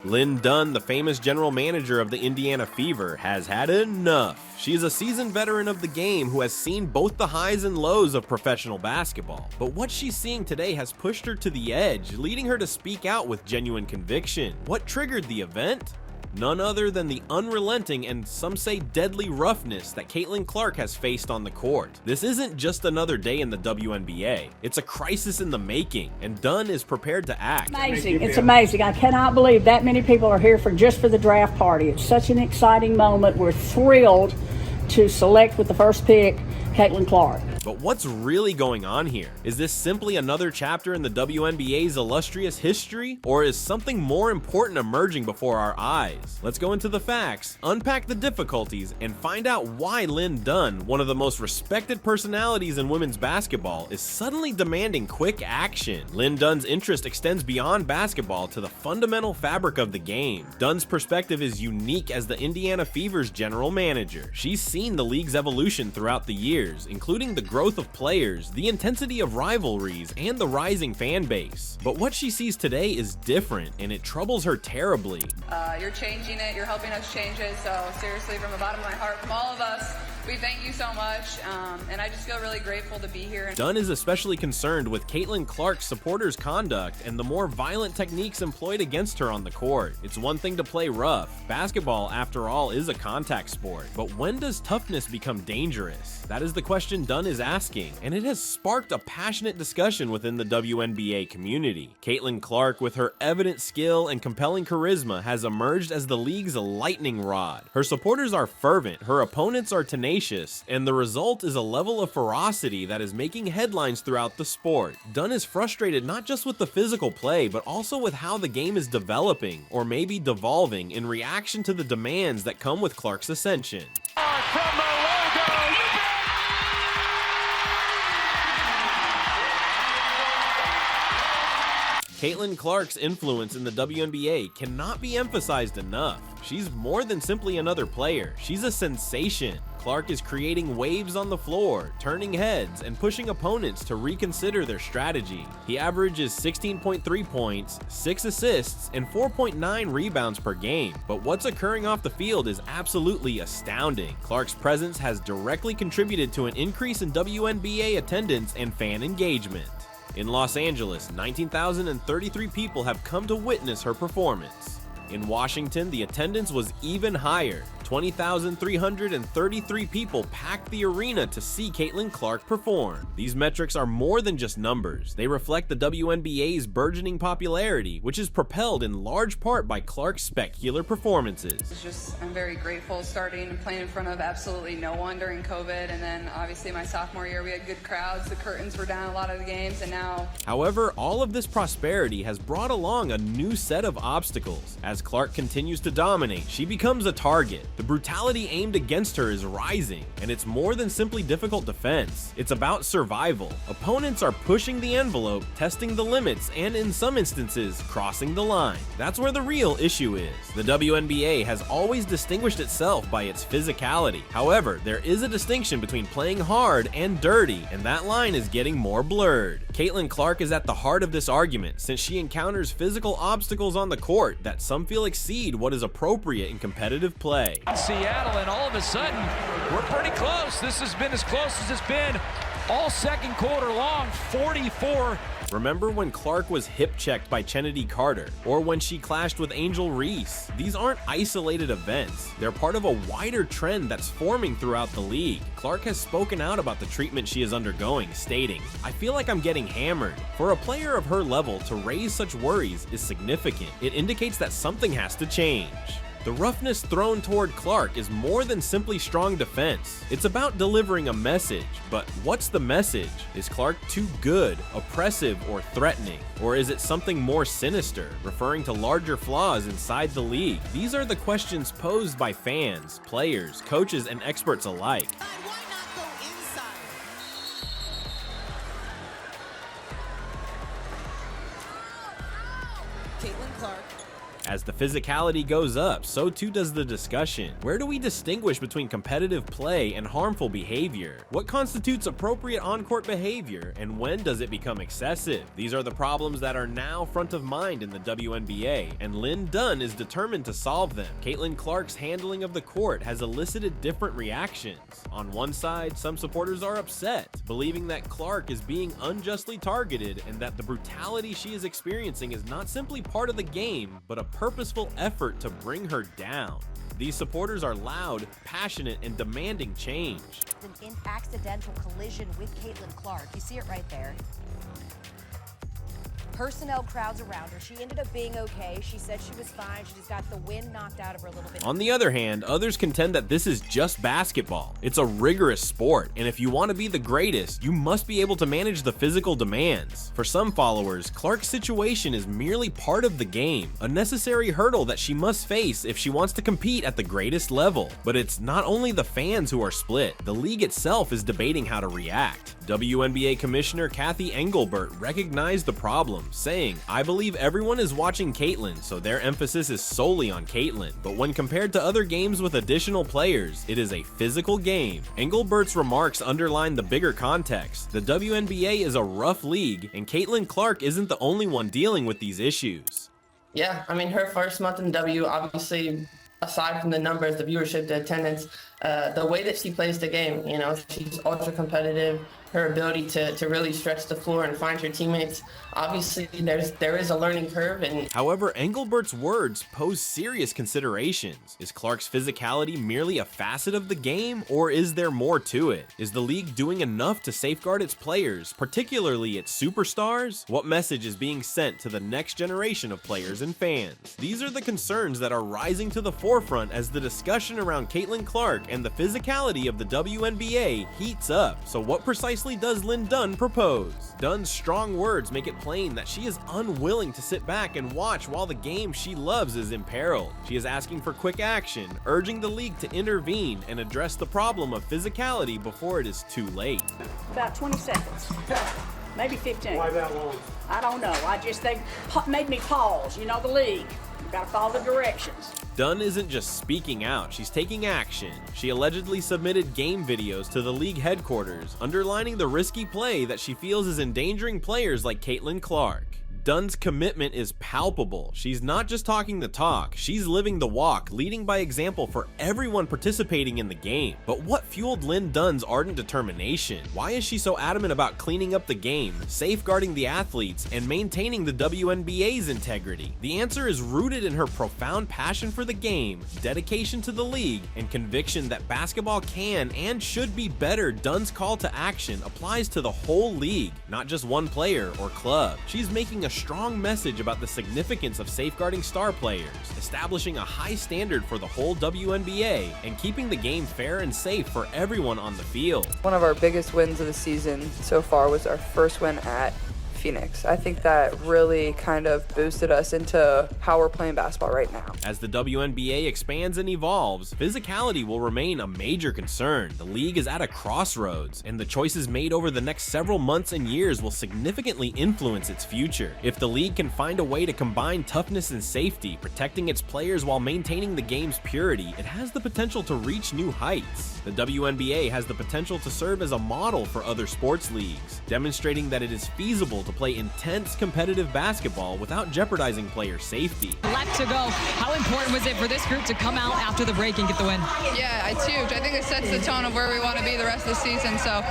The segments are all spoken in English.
Lin Dunn, the famous general manager of the Indiana Fever, has had enough. She is a seasoned veteran of the game who has seen both the highs and lows of professional basketball. But what she's seeing today has pushed her to the edge, leading her to speak out with genuine conviction. What triggered the event? None other than the unrelenting and some say deadly roughness that Caitlyn Clark has faced on the court. This isn't just another day in the WNBA. It's a crisis in the making, and Dunn is prepared to act. Amazing. It's amazing. I cannot believe that many people are here just for the draft party. It's such an exciting moment. We're thrilled to select with the first pick Caitlyn Clark. But what's really going on here? Is this simply another chapter in the WNBA's illustrious history? Or is something more important emerging before our eyes? Let's go into the facts, unpack the difficulties, and find out why Lin Dunn, one of the most respected personalities in women's basketball, is suddenly demanding quick action. Lin Dunn's interest extends beyond basketball to the fundamental fabric of the game. Dunn's perspective is unique as the Indiana Fever's general manager. She's seen the league's evolution throughout the years, including the growth of players, the intensity of rivalries, and the rising fan base. But what she sees today is different, and it troubles her terribly. You're changing it, you're helping us change it, so seriously, from the bottom of my heart, from all of us, we thank you so much, and I just feel really grateful to be here. Dunn is especially concerned with Caitlyn Clark's supporters' conduct and the more violent techniques employed against her on the court. It's one thing to play rough. Basketball, after all, is a contact sport. But when does toughness become dangerous? That is the question Dunn is asking, and it has sparked a passionate discussion within the WNBA community. Caitlyn Clark, with her evident skill and compelling charisma, has emerged as the league's lightning rod. Her supporters are fervent, her opponents are tenacious, and the result is a level of ferocity that is making headlines throughout the sport. Dunn is frustrated not just with the physical play, but also with how the game is developing, or maybe devolving, in reaction to the demands that come with Clark's ascension. From the logo, Caitlyn Clark's influence in the WNBA cannot be emphasized enough. She's more than simply another player. She's a sensation. Clark is creating waves on the floor, turning heads, and pushing opponents to reconsider their strategy. He averages 16.3 points, 6 assists, and 4.9 rebounds per game. But what's occurring off the field is absolutely astounding. Clark's presence has directly contributed to an increase in WNBA attendance and fan engagement. In Los Angeles, 19,033 people have come to witness her performance. In Washington, the attendance was even higher. 20,333 people packed the arena to see Caitlyn Clark perform. These metrics are more than just numbers. They reflect the WNBA's burgeoning popularity, which is propelled in large part by Clark's spectacular performances. I'm very grateful starting and playing in front of absolutely no one during COVID, and then obviously my sophomore year we had good crowds, the curtains were down a lot of the games, and now... However, all of this prosperity has brought along a new set of obstacles. As Clark continues to dominate, she becomes a target. The brutality aimed against her is rising, and it's more than simply difficult defense. It's about survival. Opponents are pushing the envelope, testing the limits, and in some instances, crossing the line. That's where the real issue is. The WNBA has always distinguished itself by its physicality. However, there is a distinction between playing hard and dirty, and that line is getting more blurred. Caitlyn Clark is at the heart of this argument, since she encounters physical obstacles on the court that some feel exceed what is appropriate in competitive play. Seattle, and all of a sudden, we're pretty close. This has been as close as it's been all second quarter long, 44. Remember when Clark was hip-checked by Kennedy Carter, or when she clashed with Angel Reese? These aren't isolated events. They're part of a wider trend that's forming throughout the league. Clark has spoken out about the treatment she is undergoing, stating, "I feel like I'm getting hammered." For a player of her level to raise such worries is significant. It indicates that something has to change. The roughness thrown toward Clark is more than simply strong defense. It's about delivering a message. But what's the message? Is Clark too good, oppressive, or threatening? Or is it something more sinister, referring to larger flaws inside the league? These are the questions posed by fans, players, coaches, and experts alike. Caitlyn Clark. As the physicality goes up, so too does the discussion. Where do we distinguish between competitive play and harmful behavior? What constitutes appropriate on-court behavior, and when does it become excessive? These are the problems that are now front of mind in the WNBA, and Lin Dunn is determined to solve them. Caitlyn Clark's handling of the court has elicited different reactions. On one side, some supporters are upset, believing that Clark is being unjustly targeted and that the brutality she is experiencing is not simply part of the game, but a purposeful effort to bring her down. These supporters are loud, passionate, and demanding change. An accidental collision with Caitlyn Clark. You see it right there. Personnel crowds around her. She ended up being okay. She said she was fine. She just got the wind knocked out of her a little bit. On the other hand, others contend that this is just basketball. It's a rigorous sport, and if you want to be the greatest, you must be able to manage the physical demands. For some followers, Clark's situation is merely part of the game, a necessary hurdle that she must face if she wants to compete at the greatest level. But it's not only the fans who are split. The league itself is debating how to react. WNBA Commissioner Cathy Engelbert recognized the problem, saying, "I believe everyone is watching Caitlyn, so their emphasis is solely on Caitlyn. But when compared to other games with additional players, it is a physical game." Engelbert's remarks underline the bigger context. The WNBA is a rough league, and Caitlyn Clark isn't the only one dealing with these issues. Yeah, I mean, her first month in W, obviously, aside from the numbers, the viewership, the attendance, the way that she plays the game, you know, she's ultra competitive. Her ability to really stretch the floor and find her teammates. Obviously, there is a learning curve. And however, Engelbert's words pose serious considerations. Is Clark's physicality merely a facet of the game, or is there more to it? Is the league doing enough to safeguard its players, particularly its superstars? What message is being sent to the next generation of players and fans? These are the concerns that are rising to the forefront as the discussion around Caitlyn Clark and the physicality of the WNBA heats up. So what precisely does Lin Dunn propose? Dunn's strong words make it plain that she is unwilling to sit back and watch while the game she loves is imperiled. She is asking for quick action, urging the league to intervene and address the problem of physicality before it is too late. About 20 seconds, maybe 15. Why that long? I don't know. They made me pause. You know the league. You gotta follow the directions. Dunn isn't just speaking out, she's taking action. She allegedly submitted game videos to the league headquarters, underlining the risky play that she feels is endangering players like Caitlyn Clark. Dunn's commitment is palpable. She's not just talking the talk, she's living the walk, leading by example for everyone participating in the game. But what fueled Lin Dunn's ardent determination? Why is she so adamant about cleaning up the game, safeguarding the athletes, and maintaining the WNBA's integrity? The answer is rooted in her profound passion for the game, dedication to the league, and conviction that basketball can and should be better. Dunn's call to action applies to the whole league, not just one player or club. She's making a strong message about the significance of safeguarding star players, establishing a high standard for the whole WNBA, and keeping the game fair and safe for everyone on the field. One of our biggest wins of the season so far was our first win at Phoenix. I think that really kind of boosted us into how we're playing basketball right now. As the WNBA expands and evolves, physicality will remain a major concern. The league is at a crossroads, and the choices made over the next several months and years will significantly influence its future. If the league can find a way to combine toughness and safety, protecting its players while maintaining the game's purity, it has the potential to reach new heights. The WNBA has the potential to serve as a model for other sports leagues, demonstrating that it is feasible to play intense competitive basketball without jeopardizing player safety. Left to go. How important was it for this group to come out after the break and get the win? Yeah, it's huge. I think it sets the tone of where we want to be the rest of the season. So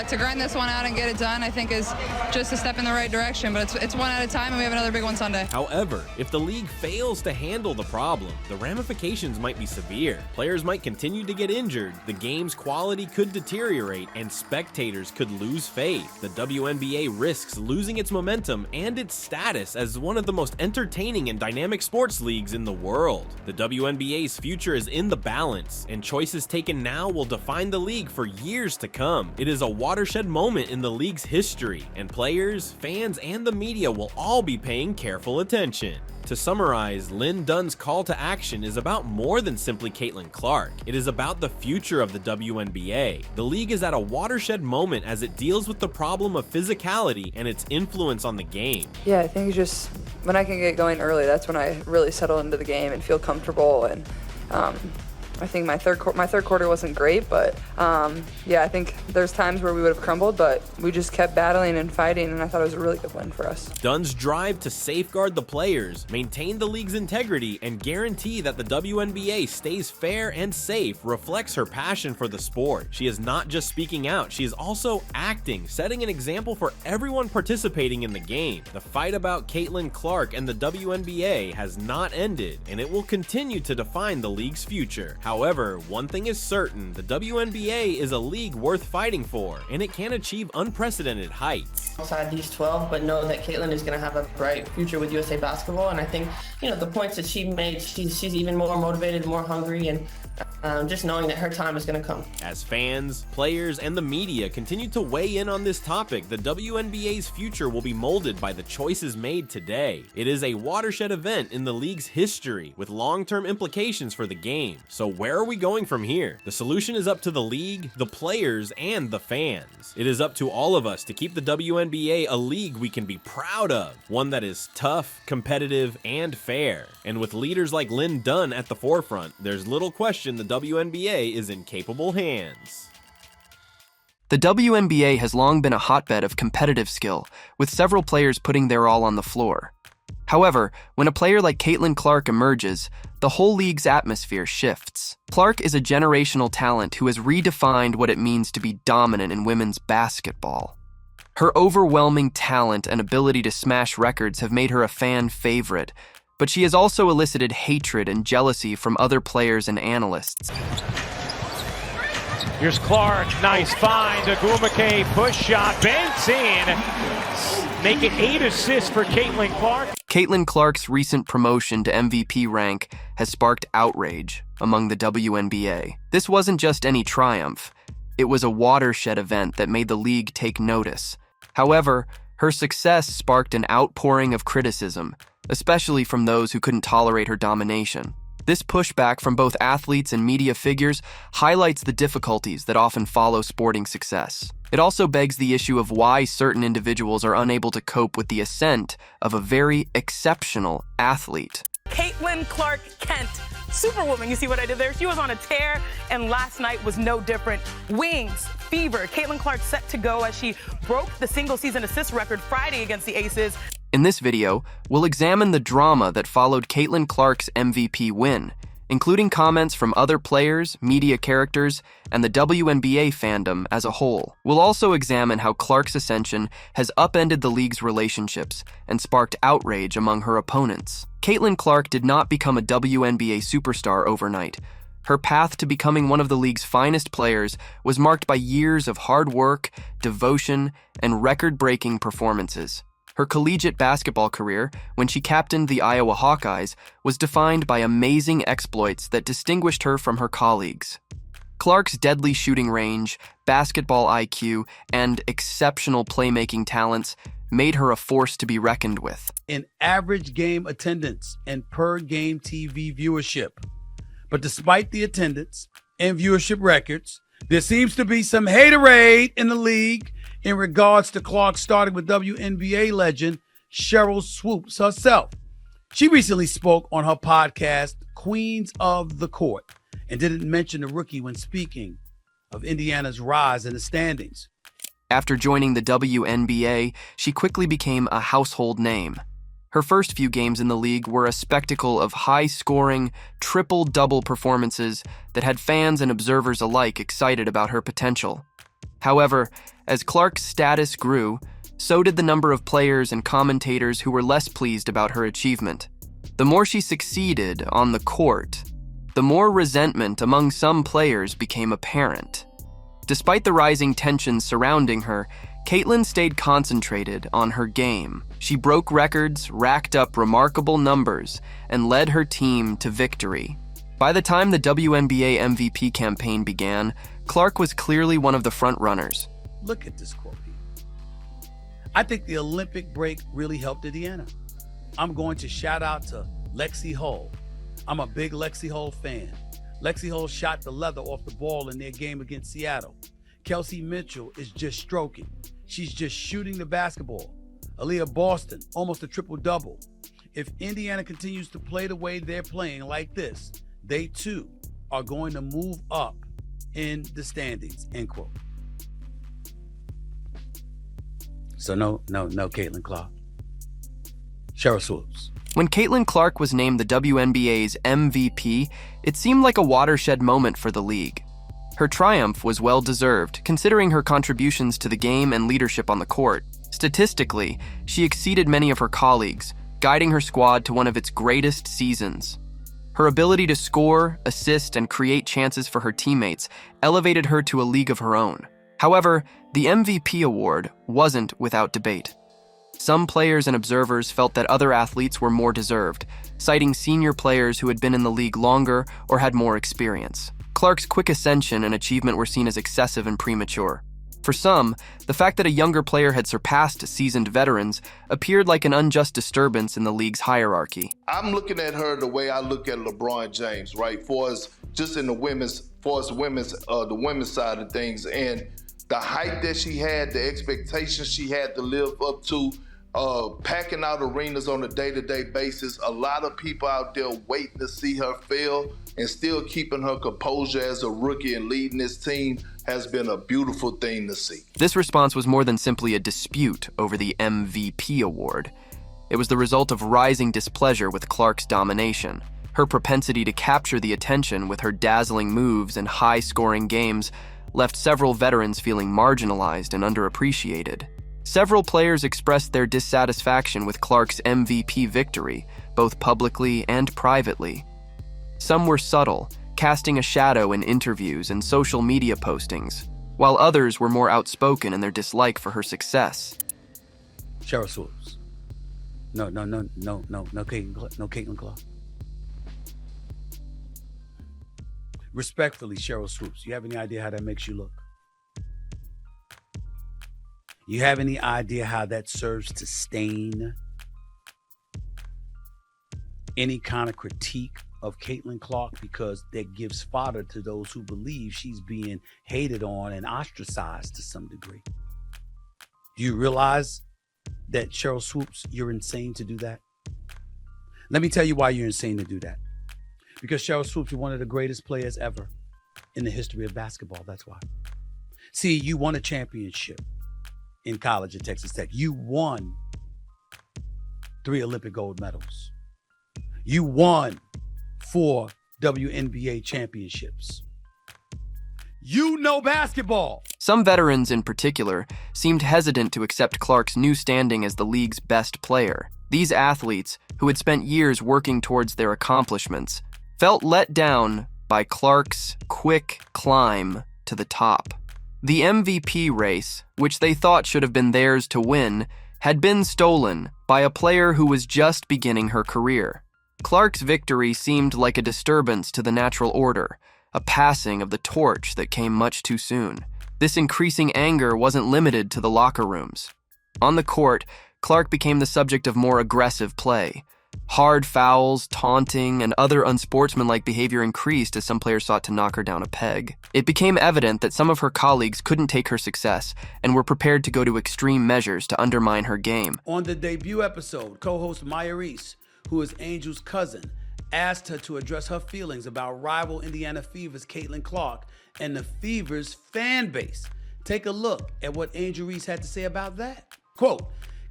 to grind this one out and get it done, I think is just a step in the right direction. But it's one at a time, and we have another big one Sunday. However, if the league fails to handle the problem, the ramifications might be severe. Players might continue to get injured, the game's quality could deteriorate, and spectators could lose faith. The WNBA risks losing its momentum and its status as one of the most entertaining and dynamic sports leagues in the world. The WNBA's future is in the balance, and choices taken now will define the league for years to come. It is a watershed moment in the league's history, and players, fans, and the media will all be paying careful attention. To summarize, Lin Dunn's call to action is about more than simply Caitlyn Clark. It is about the future of the WNBA. The league is at a watershed moment as it deals with the problem of physicality and its influence on the game. Yeah, I think just when I can get going early, that's when I really settle into the game and feel comfortable. And I think my third quarter wasn't great, but yeah, I think there's times where we would have crumbled, but we just kept battling and fighting, and I thought it was a really good win for us. Dunn's drive to safeguard the players, maintain the league's integrity, and guarantee that the WNBA stays fair and safe reflects her passion for the sport. She is not just speaking out, she is also acting, setting an example for everyone participating in the game. The fight about Caitlyn Clark and the WNBA has not ended, and it will continue to define the league's future. However, one thing is certain, the WNBA is a league worth fighting for, and it can achieve unprecedented heights. Outside these 12, but know that Caitlyn is going to have a bright future with USA Basketball, and I think, the points that she made, she's even more motivated, more hungry, and just knowing that her time is going to come. As fans, players, and the media continue to weigh in on this topic, the WNBA's future will be molded by the choices made today. It is a watershed event in the league's history, with long-term implications for the game. So where are we going from here? The solution is up to the league, the players, and the fans. It is up to all of us to keep the WNBA a league we can be proud of, one that is tough, competitive, and fair. And with leaders like Lin Dunn at the forefront, there's little question the WNBA is in capable hands. The WNBA has long been a hotbed of competitive skill, with several players putting their all on the floor. However, when a player like Caitlyn Clark emerges, the whole league's atmosphere shifts. Clark is a generational talent who has redefined what it means to be dominant in women's basketball. Her overwhelming talent and ability to smash records have made her a fan favorite, but she has also elicited hatred and jealousy from other players and analysts. Here's Clark, nice find, Agumake push shot, banks in, make it 8 assists for Caitlyn Clark. Caitlyn Clark's recent promotion to MVP rank has sparked outrage among the WNBA. This wasn't just any triumph, it was a watershed event that made the league take notice. However, her success sparked an outpouring of criticism, especially from those who couldn't tolerate her domination. This pushback from both athletes and media figures highlights the difficulties that often follow sporting success. It also begs the issue of why certain individuals are unable to cope with the ascent of a very exceptional athlete. Caitlyn Clark Kent, superwoman, you see what I did there? She was on a tear, and last night was no different. Wings, fever, Caitlyn Clark set to go as she broke the single-season assist record Friday against the Aces. In this video, we'll examine the drama that followed Caitlyn Clark's MVP win, including comments from other players, media characters, and the WNBA fandom as a whole. We'll also examine how Clark's ascension has upended the league's relationships and sparked outrage among her opponents. Caitlyn Clark did not become a WNBA superstar overnight. Her path to becoming one of the league's finest players was marked by years of hard work, devotion, and record-breaking performances. Her collegiate basketball career, when she captained the Iowa Hawkeyes, was defined by amazing exploits that distinguished her from her colleagues. Clark's deadly shooting range, basketball IQ, and exceptional playmaking talents made her a force to be reckoned with. In average game attendance and per game TV viewership. But despite the attendance and viewership records, there seems to be some haterade in the league in regards to Clark starting with WNBA legend Cheryl Swoops herself. She recently spoke on her podcast, Queens of the Court, and didn't mention the rookie when speaking of Indiana's rise in the standings. After joining the WNBA, she quickly became a household name. Her first few games in the league were a spectacle of high-scoring, triple-double performances that had fans and observers alike excited about her potential. However, as Clark's status grew, so did the number of players and commentators who were less pleased about her achievement. The more she succeeded on the court, the more resentment among some players became apparent. Despite the rising tensions surrounding her, Caitlyn stayed concentrated on her game. She broke records, racked up remarkable numbers, and led her team to victory. By the time the WNBA MVP campaign began, Clark was clearly one of the front-runners. Look at this quote here. I think the Olympic break really helped Indiana. I'm going to shout out to Lexi Hull. I'm a big Lexi Hull fan. Lexi Hull shot the leather off the ball in their game against Seattle. Kelsey Mitchell is just stroking. She's just shooting the basketball. Aaliyah Boston, almost a triple-double. If Indiana continues to play the way they're playing like this, they too are going to move up in the standings, end quote. So no, Caitlyn Clark. Cheryl Swoops. When Caitlyn Clark was named the WNBA's MVP, it seemed like a watershed moment for the league. Her triumph was well-deserved, considering her contributions to the game and leadership on the court. Statistically, she exceeded many of her colleagues, guiding her squad to one of its greatest seasons. Her ability to score, assist, and create chances for her teammates elevated her to a league of her own. However, the MVP award wasn't without debate. Some players and observers felt that other athletes were more deserved, citing senior players who had been in the league longer or had more experience. Clark's quick ascension and achievement were seen as excessive and premature. For some, the fact that a younger player had surpassed seasoned veterans appeared like an unjust disturbance in the league's hierarchy. I'm looking at her the way I look at LeBron James, right? For us, just in the women's side of things, and the hype that she had, the expectations she had to live up to, packing out arenas on a day-to-day basis. A lot of people out there waiting to see her fail, and still keeping her composure as a rookie and leading this team has been a beautiful thing to see. This response was more than simply a dispute over the MVP award. It was the result of rising displeasure with Clark's domination. Her propensity to capture the attention with her dazzling moves and high-scoring games left several veterans feeling marginalized and underappreciated. Several players expressed their dissatisfaction with Clark's MVP victory, both publicly and privately. Some were subtle, casting a shadow in interviews and social media postings, while others were more outspoken in their dislike for her success. Cheryl Swoops. No, Caitlyn Clark. Respectfully, Cheryl Swoops, you have any idea how that makes you look? You have any idea how that serves to stain any kind of critique of Caitlyn Clark, because that gives fodder to those who believe she's being hated on and ostracized to some degree? Do you realize that, Cheryl Swoops, you're insane to do that? Let me tell you why you're insane to do that. Because Cheryl Swoops, you're one of the greatest players ever in the history of basketball. That's why. See, you won a championship in college at Texas Tech. You won 3 Olympic gold medals. You won 4 WNBA championships. You know basketball. Some veterans in particular seemed hesitant to accept Clark's new standing as the league's best player. These athletes, who had spent years working towards their accomplishments, felt let down by Clark's quick climb to the top. The MVP race, which they thought should have been theirs to win, had been stolen by a player who was just beginning her career. Clark's victory seemed like a disturbance to the natural order, a passing of the torch that came much too soon. This increasing anger wasn't limited to the locker rooms. On the court, Clark became the subject of more aggressive play. Hard fouls, taunting, and other unsportsmanlike behavior increased as some players sought to knock her down a peg. It became evident that some of her colleagues couldn't take her success and were prepared to go to extreme measures to undermine her game. On the debut episode, co-host Maya Reese, who is Angel's cousin, asked her to address her feelings about rival Indiana Fever's Caitlyn Clark and the Fever's fan base. Take a look at what Angel Reese had to say about that. Quote,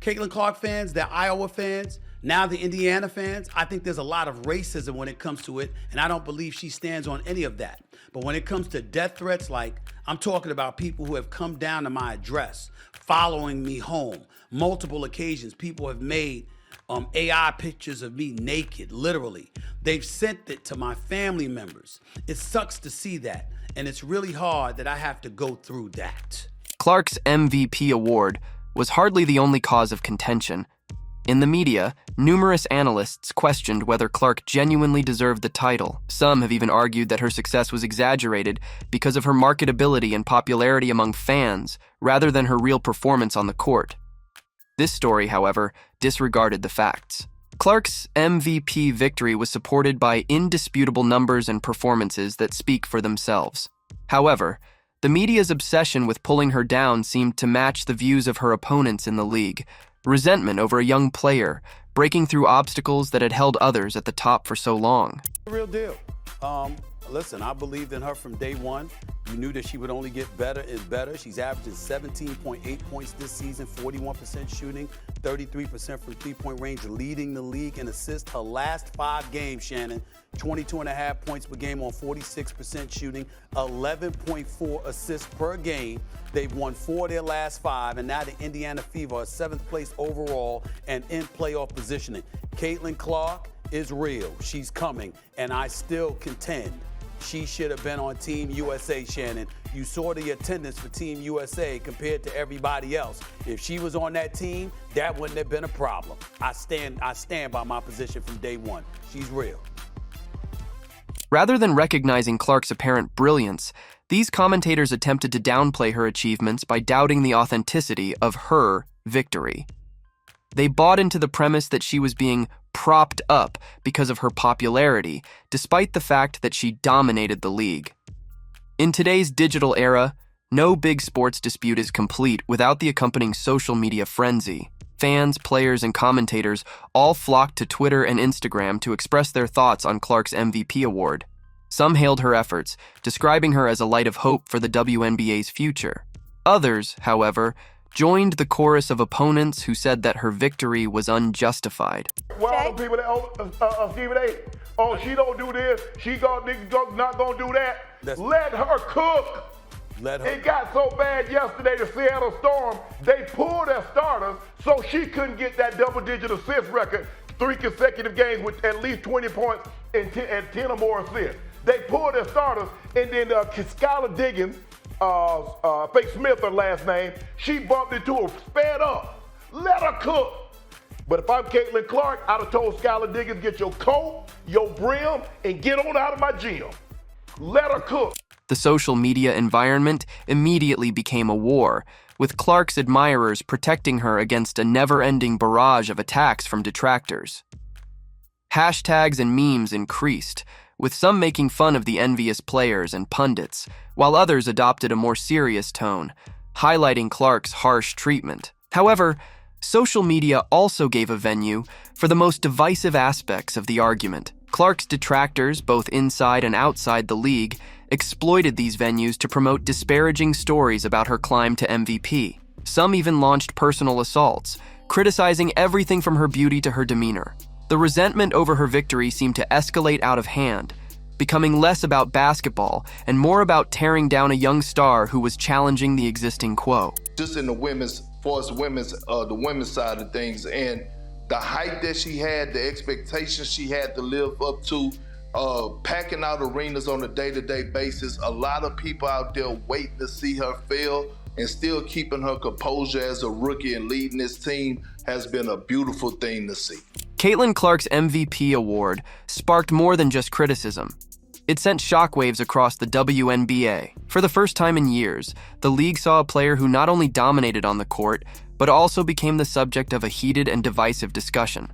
Caitlyn Clark fans, the Iowa fans, now the Indiana fans, I think there's a lot of racism when it comes to it, and I don't believe she stands on any of that. But when it comes to death threats, like, I'm talking about people who have come down to my address, following me home. Multiple occasions, people have made AI pictures of me naked, literally. They've sent it to my family members. It sucks to see that, and it's really hard that I have to go through that. Clark's MVP award was hardly the only cause of contention. In the media, numerous analysts questioned whether Clark genuinely deserved the title. Some have even argued that her success was exaggerated because of her marketability and popularity among fans, rather than her real performance on the court. This story, however, disregarded the facts. Clark's MVP victory was supported by indisputable numbers and performances that speak for themselves. However, the media's obsession with pulling her down seemed to match the views of her opponents in the league. Resentment over a young player, breaking through obstacles that had held others at the top for so long. Real deal. Listen, I believed in her from day one. You knew that she would only get better and better. She's averaging 17.8 points this season, 41% shooting, 33% from three-point range, leading the league in assists. Her last 5 games, Shannon, 22.5 points per game on 46% shooting, 11.4 assists per game. They've won 4 of their last 5, and now the Indiana Fever are 7th place overall and in playoff positioning. Caitlyn Clark is real. She's coming, and I still contend she should have been on Team USA, Shannon. You saw the attendance for Team USA compared to everybody else. If she was on that team, that wouldn't have been a problem. I stand by my position from day one. She's real. Rather than recognizing Clark's apparent brilliance, these commentators attempted to downplay her achievements by doubting the authenticity of her victory. They bought into the premise that she was being propped up because of her popularity, despite the fact that she dominated the league. In today's digital era, no big sports dispute is complete without the accompanying social media frenzy. Fans, players, and commentators all flocked to Twitter and Instagram to express their thoughts on Clark's MVP award. Some hailed her efforts, describing her as a light of hope for the WNBA's future. Others, however, joined the chorus of opponents who said that her victory was unjustified. Well, the people that Stephen A. Oh, she don't do this. She not gonna do that. Let her cook. It got so bad yesterday, the Seattle Storm, they pulled their starters so she couldn't get that double-digit assist record 3 consecutive games with at least 20 points and 10 or more assists. They pulled their starters, and then Skylar Diggins, Fake Smith, her last name, she bumped into her, sped up. Let her cook. But if I'm Caitlyn Clark, I'd have told Skylar Diggins, get your coat, your brim, and get on out of my gym. Let her cook. The social media environment immediately became a war, with Clark's admirers protecting her against a never-ending barrage of attacks from detractors. Hashtags and memes increased, with some making fun of the envious players and pundits, while others adopted a more serious tone, highlighting Clark's harsh treatment. However, social media also gave a venue for the most divisive aspects of the argument. Clark's detractors, both inside and outside the league, exploited these venues to promote disparaging stories about her climb to MVP. Some even launched personal assaults, criticizing everything from her beauty to her demeanor. The resentment over her victory seemed to escalate out of hand, becoming less about basketball and more about tearing down a young star who was challenging the existing quo. Just in the women's side of things, and the height that she had, the expectations she had to live up to, packing out arenas on a day-to-day basis. A lot of people out there waiting to see her fail, and still keeping her composure as a rookie and leading this team has been a beautiful thing to see. Caitlyn Clark's MVP award sparked more than just criticism. It sent shockwaves across the WNBA. For the first time in years, the league saw a player who not only dominated on the court, but also became the subject of a heated and divisive discussion.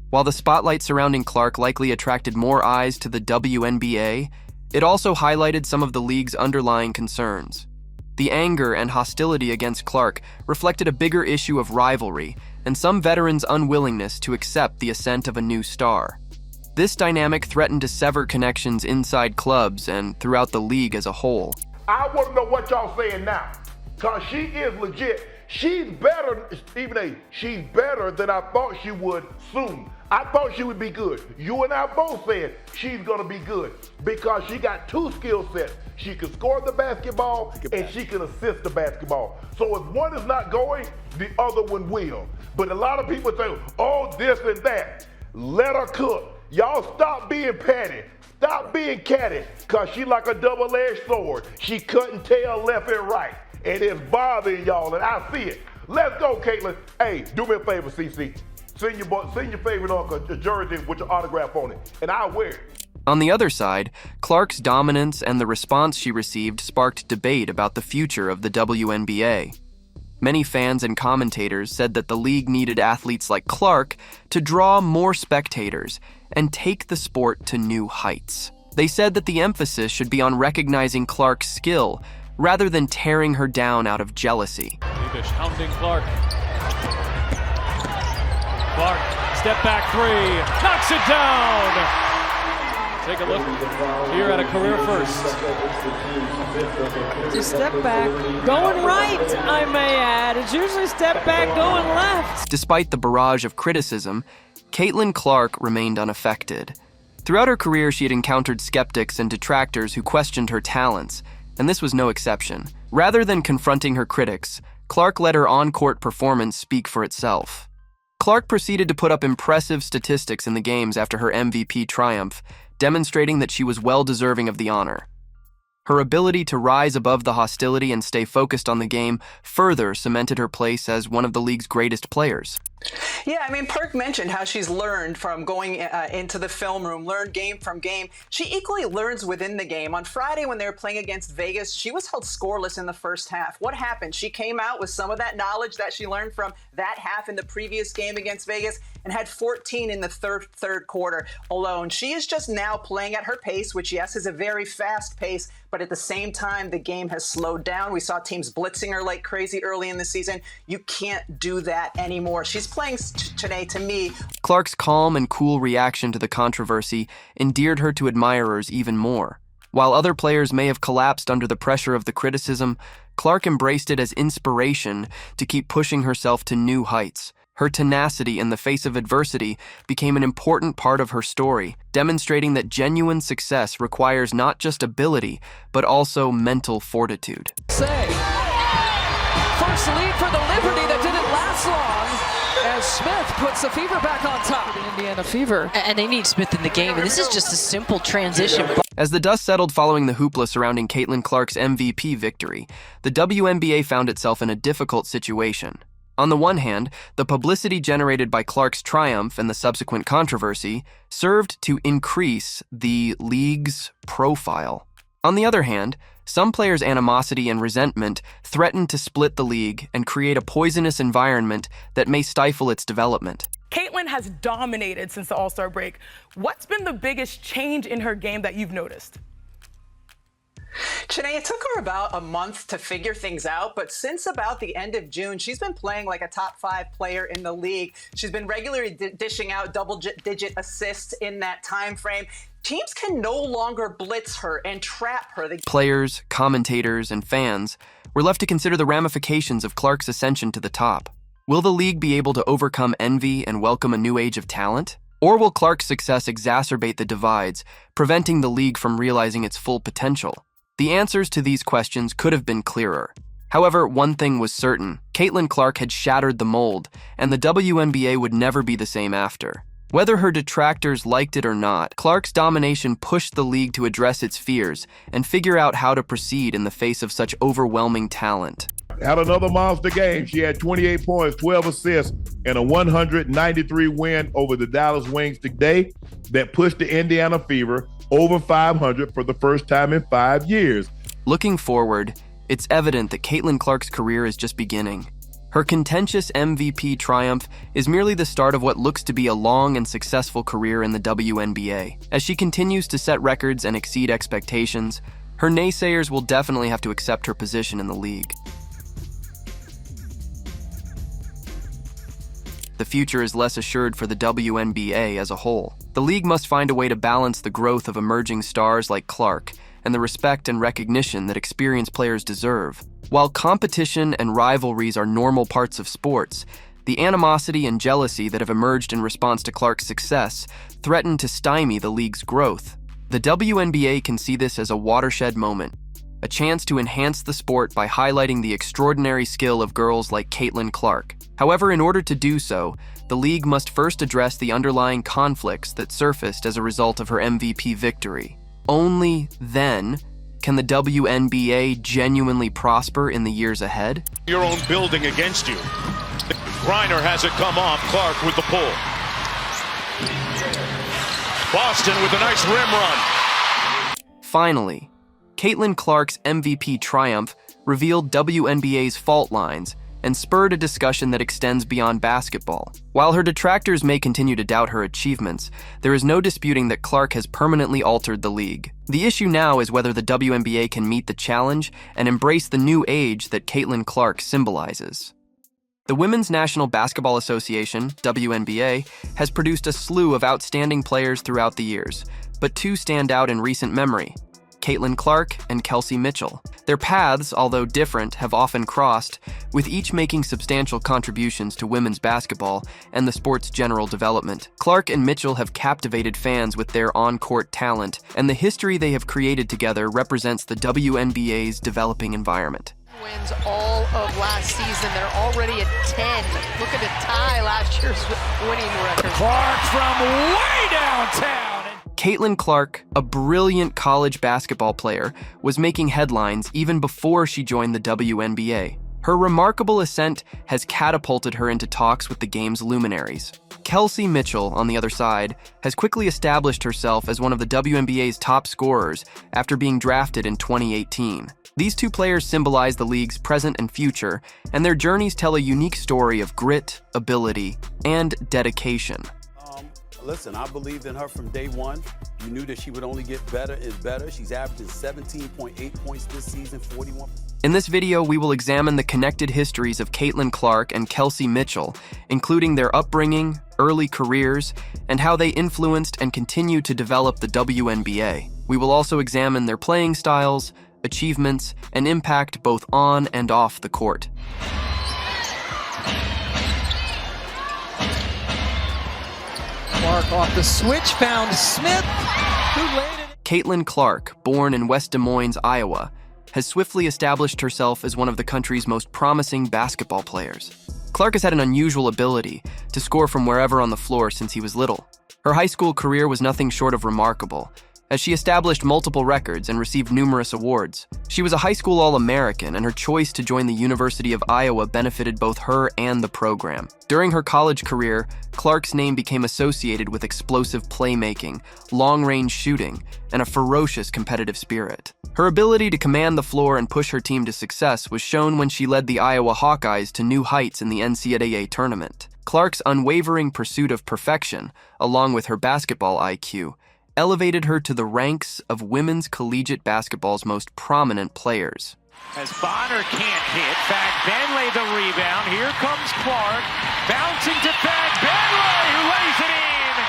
While the spotlight surrounding Clark likely attracted more eyes to the WNBA, it also highlighted some of the league's underlying concerns. The anger and hostility against Clark reflected a bigger issue of rivalry and some veterans' unwillingness to accept the ascent of a new star. This dynamic threatened to sever connections inside clubs and throughout the league as a whole. I want to know what y'all saying now, because she is legit. She's better, Stephen A., she's better than I thought she would soon. I thought she would be good. You and I both said she's going to be good because she got 2 skill sets. She can score the basketball and she can assist the basketball. So if one is not going, the other one will. But a lot of people say, oh, this and that. Let her cook. Y'all stop being petty. Stop being catty, because she like a double-edged sword. She cutting tail left and right, and it's bothering y'all, and I see it. Let's go, Caitlyn. Hey, do me a favor, CC. Send your favorite uncle a jersey with your autograph on it, and I'll wear it. On the other side, Clark's dominance and the response she received sparked debate about the future of the WNBA. Many fans and commentators said that the league needed athletes like Clark to draw more spectators and take the sport to new heights. They said that the emphasis should be on recognizing Clark's skill rather than tearing her down out of jealousy. Hounding Clark. Clark Step back three. Knocks it down. Take a look here at a career first. Just step back, going right, I may add. It's usually step back, going left. Despite the barrage of criticism, Caitlyn Clark remained unaffected. Throughout her career, she had encountered skeptics and detractors who questioned her talents, and this was no exception. Rather than confronting her critics, Clark let her on-court performance speak for itself. Clark proceeded to put up impressive statistics in the games after her MVP triumph, demonstrating that she was well deserving of the honor. Her ability to rise above the hostility and stay focused on the game further cemented her place as one of the league's greatest players. Yeah, I mean, Perk mentioned how she's learned from going into the film room, learned game from game. She equally learns within the game. On Friday, when they were playing against Vegas, she was held scoreless in the first half. What happened? She came out with some of that knowledge that she learned from that half in the previous game against Vegas and had 14 in the third quarter alone. She is just now playing at her pace, which, yes, is a very fast pace, but at the same time, the game has slowed down. We saw teams blitzing her like crazy early in the season. You can't do that anymore. She's playing today, to me. Clark's calm and cool reaction to the controversy endeared her to admirers even more. While other players may have collapsed under the pressure of the criticism, Clark embraced it as inspiration to keep pushing herself to new heights. Her tenacity in the face of adversity became an important part of her story, demonstrating that genuine success requires not just ability, but also mental fortitude. First lead for the Liberty that didn't last long as Smith puts the Fever back on top. The Indiana Fever. And they need Smith in the game, and this is just a simple transition. As the dust settled following the hoopla surrounding Caitlyn Clark's MVP victory, the WNBA found itself in a difficult situation. On the one hand, the publicity generated by Clark's triumph and the subsequent controversy served to increase the league's profile. On the other hand, some players' animosity and resentment threatened to split the league and create a poisonous environment that may stifle its development. Caitlyn has dominated since the All-Star break. What's been the biggest change in her game that you've noticed? Chanae, it took her about a month to figure things out, but since about the end of June, she's been playing like a top 5 player in the league. She's been regularly dishing out double-digit assists in that time frame. Teams can no longer blitz her and trap her. Players, commentators, and fans were left to consider the ramifications of Clark's ascension to the top. Will the league be able to overcome envy and welcome a new age of talent? Or will Clark's success exacerbate the divides, preventing the league from realizing its full potential? The answers to these questions could have been clearer. However, one thing was certain: Caitlyn Clark had shattered the mold, and the WNBA would never be the same after. Whether her detractors liked it or not, Clark's domination pushed the league to address its fears and figure out how to proceed in the face of such overwhelming talent. Had another monster game. She had 28 points, 12 assists, and a 193 win over the Dallas Wings today that pushed the Indiana Fever over 500 for the first time in 5 years. Looking forward, it's evident that Caitlyn Clark's career is just beginning. Her contentious MVP triumph is merely the start of what looks to be a long and successful career in the WNBA. As she continues to set records and exceed expectations, her naysayers will definitely have to accept her position in the league. The future is less assured for the WNBA as a whole. The league must find a way to balance the growth of emerging stars like Clark and the respect and recognition that experienced players deserve. While competition and rivalries are normal parts of sports, the animosity and jealousy that have emerged in response to Clark's success threaten to stymie the league's growth. The WNBA can see this as a watershed moment, a chance to enhance the sport by highlighting the extraordinary skill of girls like Caitlyn Clark. However, in order to do so, the league must first address the underlying conflicts that surfaced as a result of her MVP victory. Only then can the WNBA genuinely prosper in the years ahead. Your own building against you. Griner has it come off. Clark with the pull. Boston with a nice rim run. Finally, Caitlyn Clark's MVP triumph revealed WNBA's fault lines and spurred a discussion that extends beyond basketball. While her detractors may continue to doubt her achievements, there is no disputing that Clark has permanently altered the league. The issue now is whether the WNBA can meet the challenge and embrace the new age that Caitlyn Clark symbolizes. The Women's National Basketball Association, WNBA, has produced a slew of outstanding players throughout the years, but two stand out in recent memory: Caitlyn Clark and Kelsey Mitchell. Their paths, although different, have often crossed, with each making substantial contributions to women's basketball and the sport's general development. Clark and Mitchell have captivated fans with their on-court talent, and the history they have created together represents the WNBA's developing environment. Wins all of last season. They're already at 10. Looking to tie last year's winning record. Clark from way downtown. Caitlyn Clark, a brilliant college basketball player, was making headlines even before she joined the WNBA. Her remarkable ascent has catapulted her into talks with the game's luminaries. Kelsey Mitchell, on the other side, has quickly established herself as one of the WNBA's top scorers after being drafted in 2018. These two players symbolize the league's present and future, and their journeys tell a unique story of grit, ability, and dedication. Listen, I believed in her from day one. You knew that she would only get better and better. She's averaging 17.8 points this season, 41. In this video, we will examine the connected histories of Caitlyn Clark and Kelsey Mitchell, including their upbringing, early careers, and how they influenced and continue to develop the WNBA. We will also examine their playing styles, achievements, and impact both on and off the court. Clark off the switch, found Smith, who laid it. Caitlyn Clark, born in West Des Moines, Iowa, has swiftly established herself as one of the country's most promising basketball players. Clark has had an unusual ability to score from wherever on the floor since he was little. Her high school career was nothing short of remarkable, as she established multiple records and received numerous awards. She was a high school All-American, and her choice to join the University of Iowa benefited both her and the program. During her college career, Clark's name became associated with explosive playmaking, long-range shooting, and a ferocious competitive spirit. Her ability to command the floor and push her team to success was shown when she led the Iowa Hawkeyes to new heights in the NCAA tournament. Clark's unwavering pursuit of perfection, along with her basketball IQ, elevated her to the ranks of women's collegiate basketball's most prominent players. As Bonner can't hit, Fag-Benley the rebound. Here comes Clark, bouncing to Fag-Benley, who lays it in!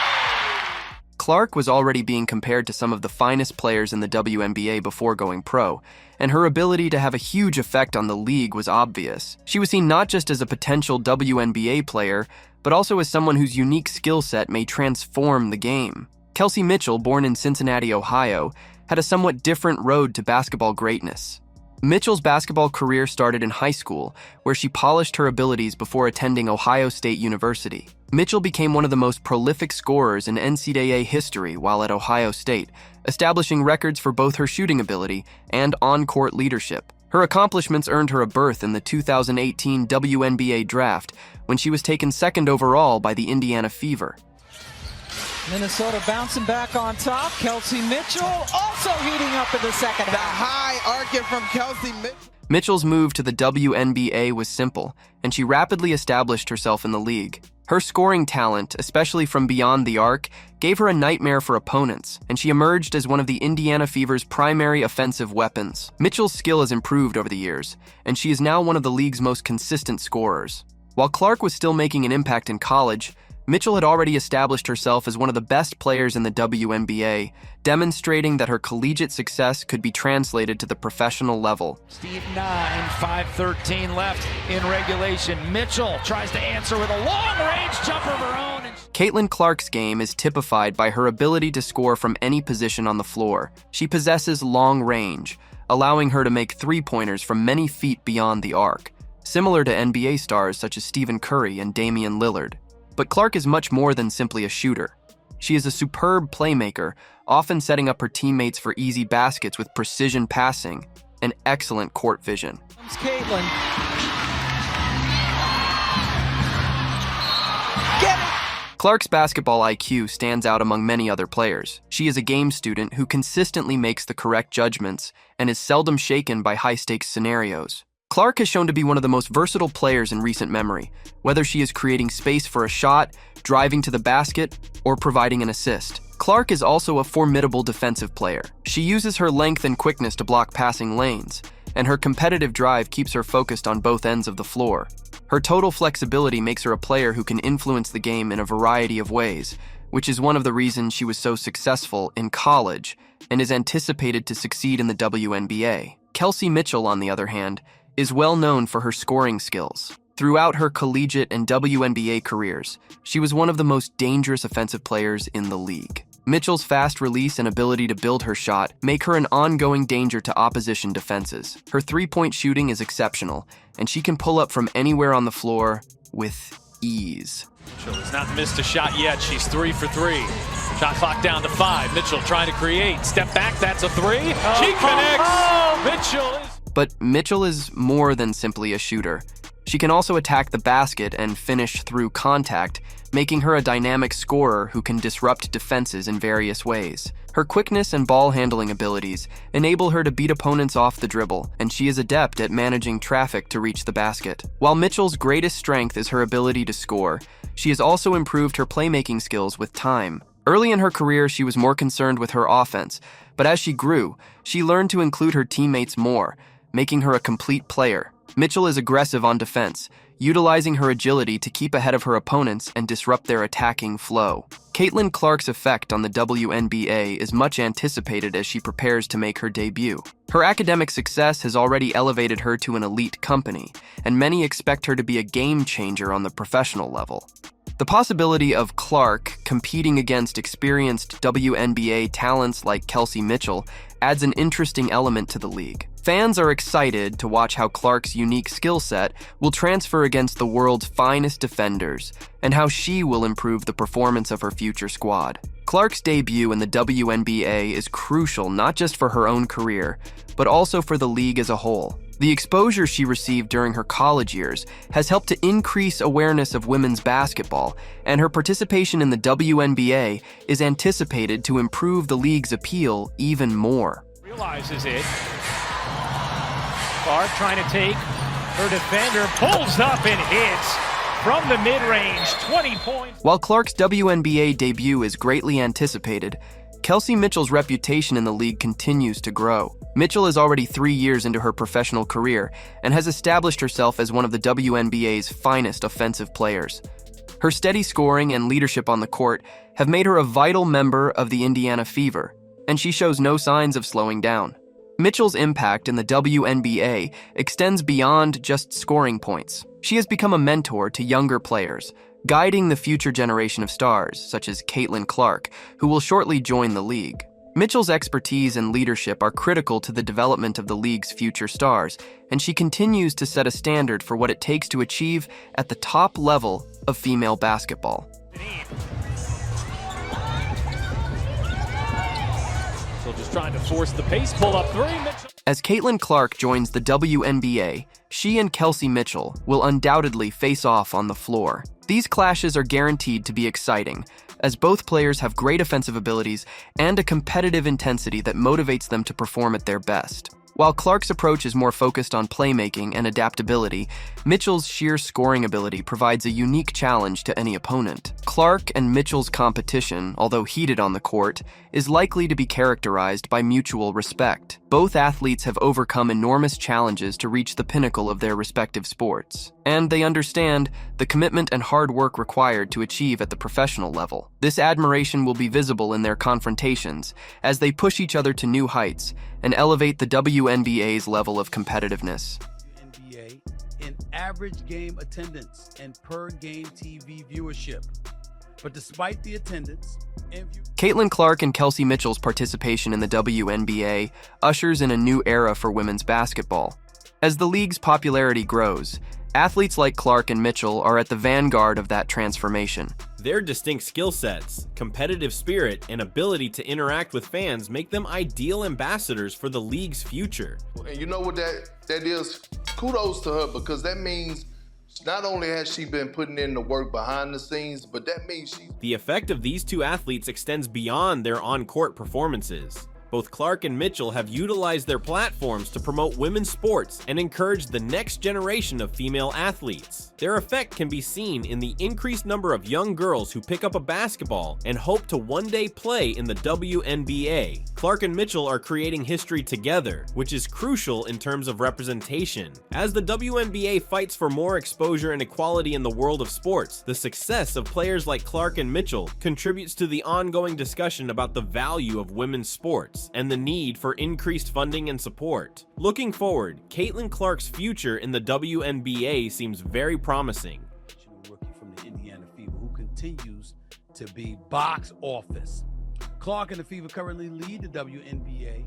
Clark was already being compared to some of the finest players in the WNBA before going pro, and her ability to have a huge effect on the league was obvious. She was seen not just as a potential WNBA player, but also as someone whose unique skill set may transform the game. Kelsey Mitchell, born in Cincinnati, Ohio, had a somewhat different road to basketball greatness. Mitchell's basketball career started in high school, where she polished her abilities before attending Ohio State University. Mitchell became one of the most prolific scorers in NCAA history while at Ohio State, establishing records for both her shooting ability and on-court leadership. Her accomplishments earned her a berth in the 2018 WNBA draft, when she was taken second overall by the Indiana Fever. Minnesota bouncing back on top. Kelsey Mitchell also heating up in the second half. The high arcing from Kelsey Mitchell. Mitchell's move to the WNBA was simple, and she rapidly established herself in the league. Her scoring talent, especially from beyond the arc, gave her a nightmare for opponents, and she emerged as one of the Indiana Fever's primary offensive weapons. Mitchell's skill has improved over the years, and she is now one of the league's most consistent scorers. While Clark was still making an impact in college, Mitchell had already established herself as one of the best players in the WNBA, demonstrating that her collegiate success could be translated to the professional level. Steve 9, 5:13 left in regulation. Mitchell tries to answer with a long-range jumper of her own. Caitlyn Clark's game is typified by her ability to score from any position on the floor. She possesses long range, allowing her to make three-pointers from many feet beyond the arc, similar to NBA stars such as Stephen Curry and Damian Lillard. But Clark is much more than simply a shooter. She is a superb playmaker, often setting up her teammates for easy baskets with precision passing and excellent court vision. Comes Caitlyn. Get it! Clark's basketball IQ stands out among many other players. She is a game student who consistently makes the correct judgments and is seldom shaken by high-stakes scenarios. Clark has shown to be one of the most versatile players in recent memory, whether she is creating space for a shot, driving to the basket, or providing an assist. Clark is also a formidable defensive player. She uses her length and quickness to block passing lanes, and her competitive drive keeps her focused on both ends of the floor. Her total flexibility makes her a player who can influence the game in a variety of ways, which is one of the reasons she was so successful in college and is anticipated to succeed in the WNBA. Kelsey Mitchell, on the other hand, is well known for her scoring skills. Throughout her collegiate and WNBA careers, she was one of the most dangerous offensive players in the league. Mitchell's fast release and ability to build her shot make her an ongoing danger to opposition defenses. Her three-point shooting is exceptional, and she can pull up from anywhere on the floor with ease. Mitchell has not missed a shot yet. She's 3 for 3. Shot clock down to 5. Mitchell trying to create. Step back, that's a 3. She connects. Mitchell is... But Mitchell is more than simply a shooter. She can also attack the basket and finish through contact, making her a dynamic scorer who can disrupt defenses in various ways. Her quickness and ball handling abilities enable her to beat opponents off the dribble, and she is adept at managing traffic to reach the basket. While Mitchell's greatest strength is her ability to score, she has also improved her playmaking skills with time. Early in her career, she was more concerned with her offense, but as she grew, she learned to include her teammates more, making her a complete player. Mitchell is aggressive on defense, utilizing her agility to keep ahead of her opponents and disrupt their attacking flow. Caitlyn Clark's effect on the WNBA is much anticipated as she prepares to make her debut. Her academic success has already elevated her to an elite company, and many expect her to be a game changer on the professional level. The possibility of Clark competing against experienced WNBA talents like Kelsey Mitchell adds an interesting element to the league. Fans are excited to watch how Clark's unique skill set will transfer against the world's finest defenders, and how she will improve the performance of her future squad. Clark's debut in the WNBA is crucial not just for her own career, but also for the league as a whole. The exposure she received during her college years has helped to increase awareness of women's basketball, and her participation in the WNBA is anticipated to improve the league's appeal even more. Realizes it. Clark trying to take her defender, pulls up and hits from the mid-range, 20 points. While Clark's WNBA debut is greatly anticipated, Kelsey Mitchell's reputation in the league continues to grow. Mitchell is already 3 years into her professional career and has established herself as one of the WNBA's finest offensive players. Her steady scoring and leadership on the court have made her a vital member of the Indiana Fever, and she shows no signs of slowing down. Mitchell's impact in the WNBA extends beyond just scoring points. She has become a mentor to younger players, guiding the future generation of stars, such as Caitlyn Clark, who will shortly join the league. Mitchell's expertise and leadership are critical to the development of the league's future stars, and she continues to set a standard for what it takes to achieve at the top level of female basketball. So just trying to force the pace, pull up 3. Mitchell. As Caitlyn Clark joins the WNBA, she and Kelsey Mitchell will undoubtedly face off on the floor. These clashes are guaranteed to be exciting, as both players have great offensive abilities and a competitive intensity that motivates them to perform at their best. While Clark's approach is more focused on playmaking and adaptability, Mitchell's sheer scoring ability provides a unique challenge to any opponent. Clark and Mitchell's competition, although heated on the court, is likely to be characterized by mutual respect. Both athletes have overcome enormous challenges to reach the pinnacle of their respective sports, and they understand the commitment and hard work required to achieve at the professional level. This admiration will be visible in their confrontations as they push each other to new heights and elevate the WNBA's level of competitiveness. WNBA in average game attendance and per game TV viewership. But despite the attendance, Caitlyn Clark and Kelsey Mitchell's participation in the WNBA ushers in a new era for women's basketball. As the league's popularity grows, athletes like Clark and Mitchell are at the vanguard of that transformation. Their distinct skill sets, competitive spirit, and ability to interact with fans make them ideal ambassadors for the league's future. And you know what that is? Kudos to her, because that means not only has she been putting in the work behind the scenes, but that means The effect of these two athletes extends beyond their on-court performances. Both Clark and Mitchell have utilized their platforms to promote women's sports and encourage the next generation of female athletes. Their effect can be seen in the increased number of young girls who pick up a basketball and hope to one day play in the WNBA. Clark and Mitchell are creating history together, which is crucial in terms of representation. As the WNBA fights for more exposure and equality in the world of sports, the success of players like Clark and Mitchell contributes to the ongoing discussion about the value of women's sports and the need for increased funding and support. Looking forward, Caitlyn Clark's future in the WNBA seems very promising. Rookie from the Indiana Fever who continues to be box office. Clark and the Fever currently lead the WNBA.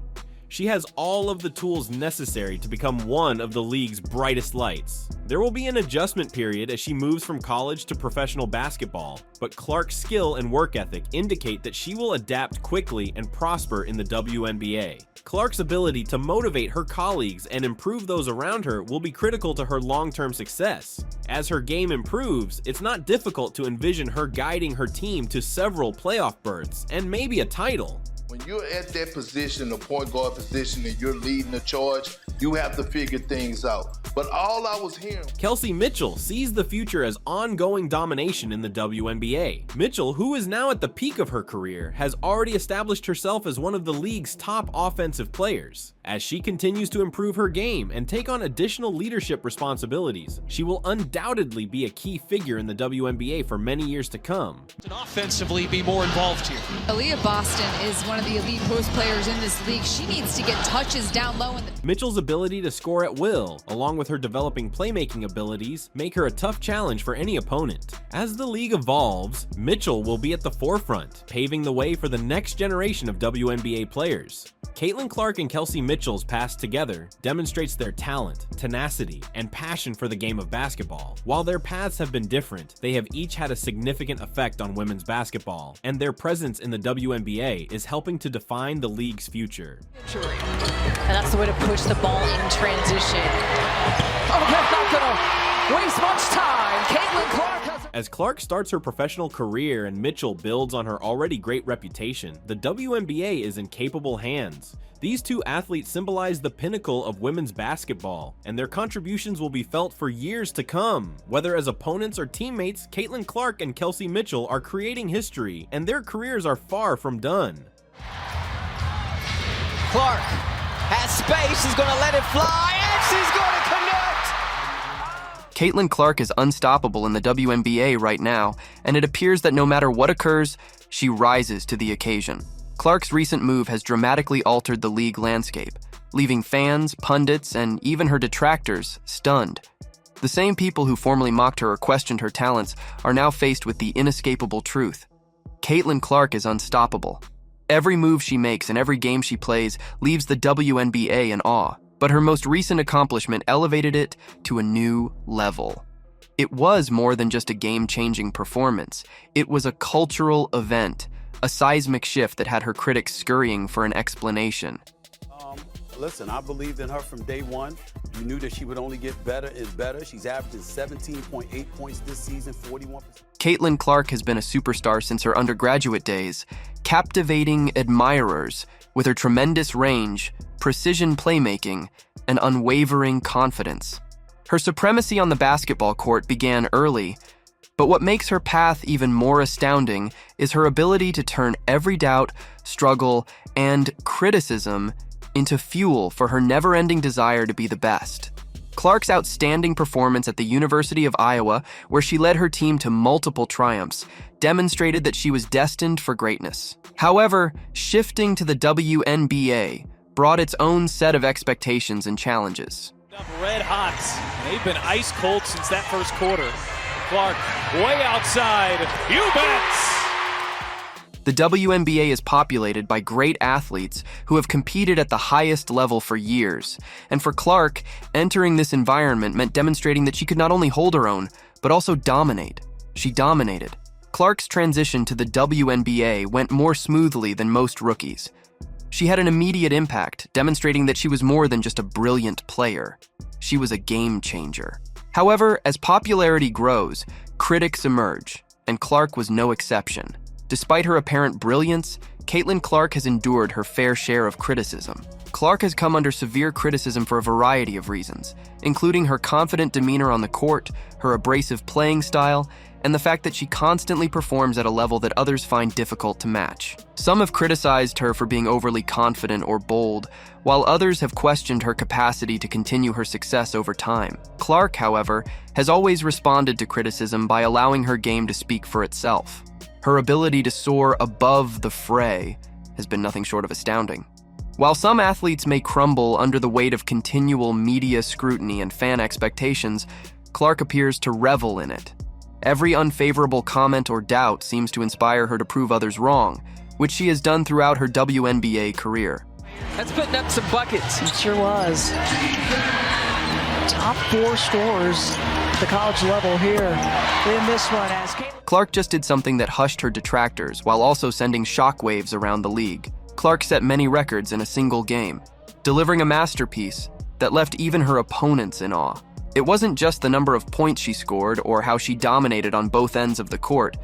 She has all of the tools necessary to become one of the league's brightest lights. There will be an adjustment period as she moves from college to professional basketball, but Clark's skill and work ethic indicate that she will adapt quickly and prosper in the WNBA. Clark's ability to motivate her colleagues and improve those around her will be critical to her long-term success. As her game improves, it's not difficult to envision her guiding her team to several playoff berths and maybe a title. When you're at that position, the point guard position, and you're leading the charge, you have to figure things out. But all I was hearing... Kelsey Mitchell sees the future as ongoing domination in the WNBA. Mitchell, who is now at the peak of her career, has already established herself as one of the league's top offensive players. As she continues to improve her game and take on additional leadership responsibilities, she will undoubtedly be a key figure in the WNBA for many years to come. Offensively, be more involved here. Aaliyah Boston is one of the elite post players in this league. She needs to get touches down low. Mitchell's ability to score at will, along with her developing playmaking abilities, make her a tough challenge for any opponent. As the league evolves, Mitchell will be at the forefront, paving the way for the next generation of WNBA players. Caitlyn Clark and Kelsey Mitchell's past together demonstrates their talent, tenacity, and passion for the game of basketball. While their paths have been different, they have each had a significant effect on women's basketball, and their presence in the WNBA is helping to define the league's future. And that's the way to push the ball in transition. Oh, that's not gonna waste much time. Caitlyn Clark has... As Clark starts her professional career and Mitchell builds on her already great reputation, the WNBA is in capable hands. These two athletes symbolize the pinnacle of women's basketball, and their contributions will be felt for years to come. Whether as opponents or teammates, Caitlyn Clark and Kelsey Mitchell are creating history, and their careers are far from done. Clark has space, she's gonna let it fly, and she's gonna connect! Caitlyn Clark is unstoppable in the WNBA right now, and it appears that no matter what occurs, she rises to the occasion. Clark's recent move has dramatically altered the league landscape, leaving fans, pundits, and even her detractors stunned. The same people who formerly mocked her or questioned her talents are now faced with the inescapable truth. Caitlyn Clark is unstoppable. Every move she makes and every game she plays leaves the WNBA in awe, but her most recent accomplishment elevated it to a new level. It was more than just a game-changing performance. It was a cultural event, a seismic shift that had her critics scurrying for an explanation. Listen, I believed in her from day one. You knew that she would only get better and better. She's averaging 17.8 points this season, 41%. Caitlyn Clark has been a superstar since her undergraduate days, captivating admirers with her tremendous range, precision playmaking, and unwavering confidence. Her supremacy on the basketball court began early, but what makes her path even more astounding is her ability to turn every doubt, struggle, and criticism into fuel for her never-ending desire to be the best. Clark's outstanding performance at the University of Iowa, where she led her team to multiple triumphs, demonstrated that she was destined for greatness. However, shifting to the WNBA brought its own set of expectations and challenges. Red hot. They've been ice cold since that first quarter. Clark way outside. You bet! The WNBA is populated by great athletes who have competed at the highest level for years. And for Clark, entering this environment meant demonstrating that she could not only hold her own, but also dominate. She dominated. Clark's transition to the WNBA went more smoothly than most rookies. She had an immediate impact, demonstrating that she was more than just a brilliant player. She was a game changer. However, as popularity grows, critics emerge, and Clark was no exception. Despite her apparent brilliance, Caitlyn Clark has endured her fair share of criticism. Clark has come under severe criticism for a variety of reasons, including her confident demeanor on the court, her abrasive playing style, and the fact that she constantly performs at a level that others find difficult to match. Some have criticized her for being overly confident or bold, while others have questioned her capacity to continue her success over time. Clark, however, has always responded to criticism by allowing her game to speak for itself. Her ability to soar above the fray has been nothing short of astounding. While some athletes may crumble under the weight of continual media scrutiny and fan expectations, Clark appears to revel in it. Every unfavorable comment or doubt seems to inspire her to prove others wrong, which she has done throughout her WNBA career. That's putting up some buckets. It sure was. Top 4 scorers at the college level here in this one. Clark just did something that hushed her detractors while also sending shockwaves around the league. Clark set many records in a single game, delivering a masterpiece that left even her opponents in awe. It wasn't just the number of points she scored or how she dominated on both ends of the court.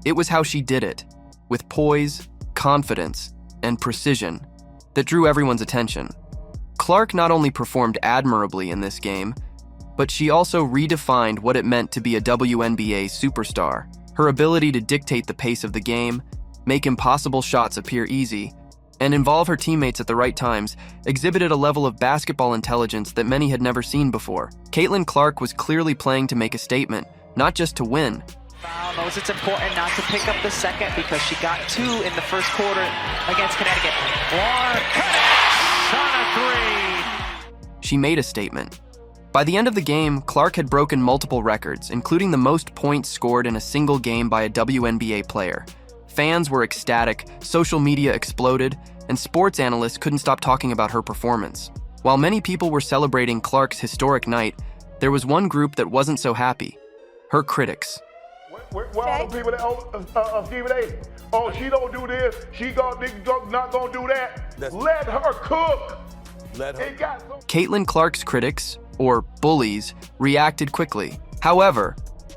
It was how she did it, with poise, confidence, and precision, that drew everyone's attention. Clark not only performed admirably in this game, but she also redefined what it meant to be a WNBA superstar. Her ability to dictate the pace of the game, make impossible shots appear easy, and involve her teammates at the right times exhibited a level of basketball intelligence that many had never seen before. Caitlyn Clark was clearly playing to make a statement, not just to win. Foul knows it's important not to pick up the second because she got 2 in the first quarter against Connecticut. Clark connects on a 3. She made a statement. By the end of the game, Clark had broken multiple records, including the most points scored in a single game by a WNBA player. Fans were ecstatic, social media exploded, and sports analysts couldn't stop talking about her performance. While many people were celebrating Clark's historic night, there was one group that wasn't so happy: her critics. Where all the people that Stephen A? Oh, she don't do this. She not gonna do that. Let her cook. Let her. Caitlyn Clark's critics, or bullies, reacted quickly. However,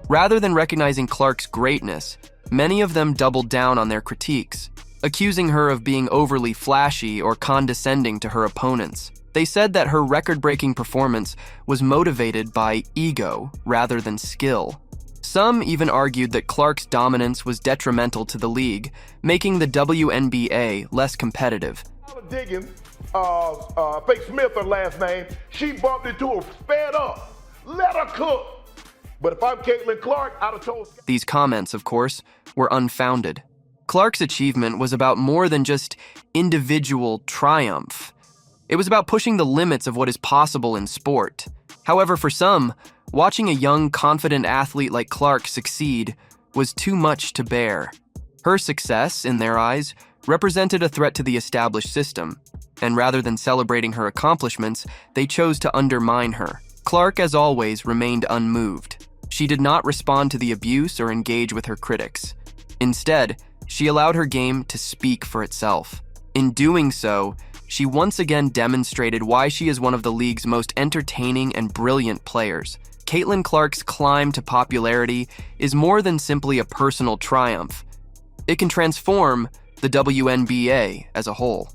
rather than recognizing Clark's greatness, many of them doubled down on their critiques, accusing her of being overly flashy or condescending to her opponents. They said that her record-breaking performance was motivated by ego rather than skill. Some even argued that Clark's dominance was detrimental to the league, making the WNBA less competitive. Diggins, Faith Smith, her last name, she bumped into her, sped up. Let her cook. But if I'm Caitlyn Clark, I'd have told... These comments, of course, were unfounded. Clark's achievement was about more than just individual triumph. It was about pushing the limits of what is possible in sport. However, for some, watching a young, confident athlete like Clark succeed was too much to bear. Her success, in their eyes, represented a threat to the established system, and rather than celebrating her accomplishments, they chose to undermine her. Clark, as always, remained unmoved. She did not respond to the abuse or engage with her critics. Instead, she allowed her game to speak for itself. In doing so, she once again demonstrated why she is one of the league's most entertaining and brilliant players. Caitlyn Clark's climb to popularity is more than simply a personal triumph. It can transform the WNBA as a whole.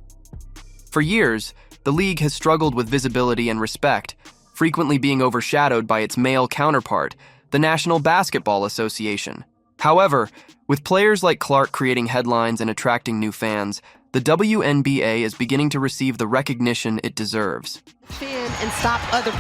For years, the league has struggled with visibility and respect, frequently being overshadowed by its male counterpart, the National Basketball Association. However, with players like Clark creating headlines and attracting new fans, the WNBA is beginning to receive the recognition it deserves. And stop other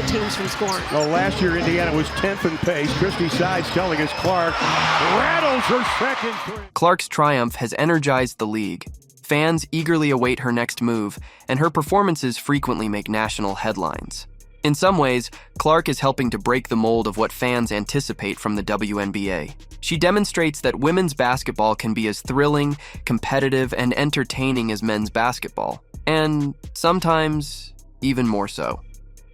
teams from scoring. Well, last year Indiana was 10th in pace. Christy Sides telling us Clark rattles her second three. Clark's triumph has energized the league. Fans eagerly await her next move, and her performances frequently make national headlines. In some ways, Clark is helping to break the mold of what fans anticipate from the WNBA. She demonstrates that women's basketball can be as thrilling, competitive, and entertaining as men's basketball, and sometimes even more so.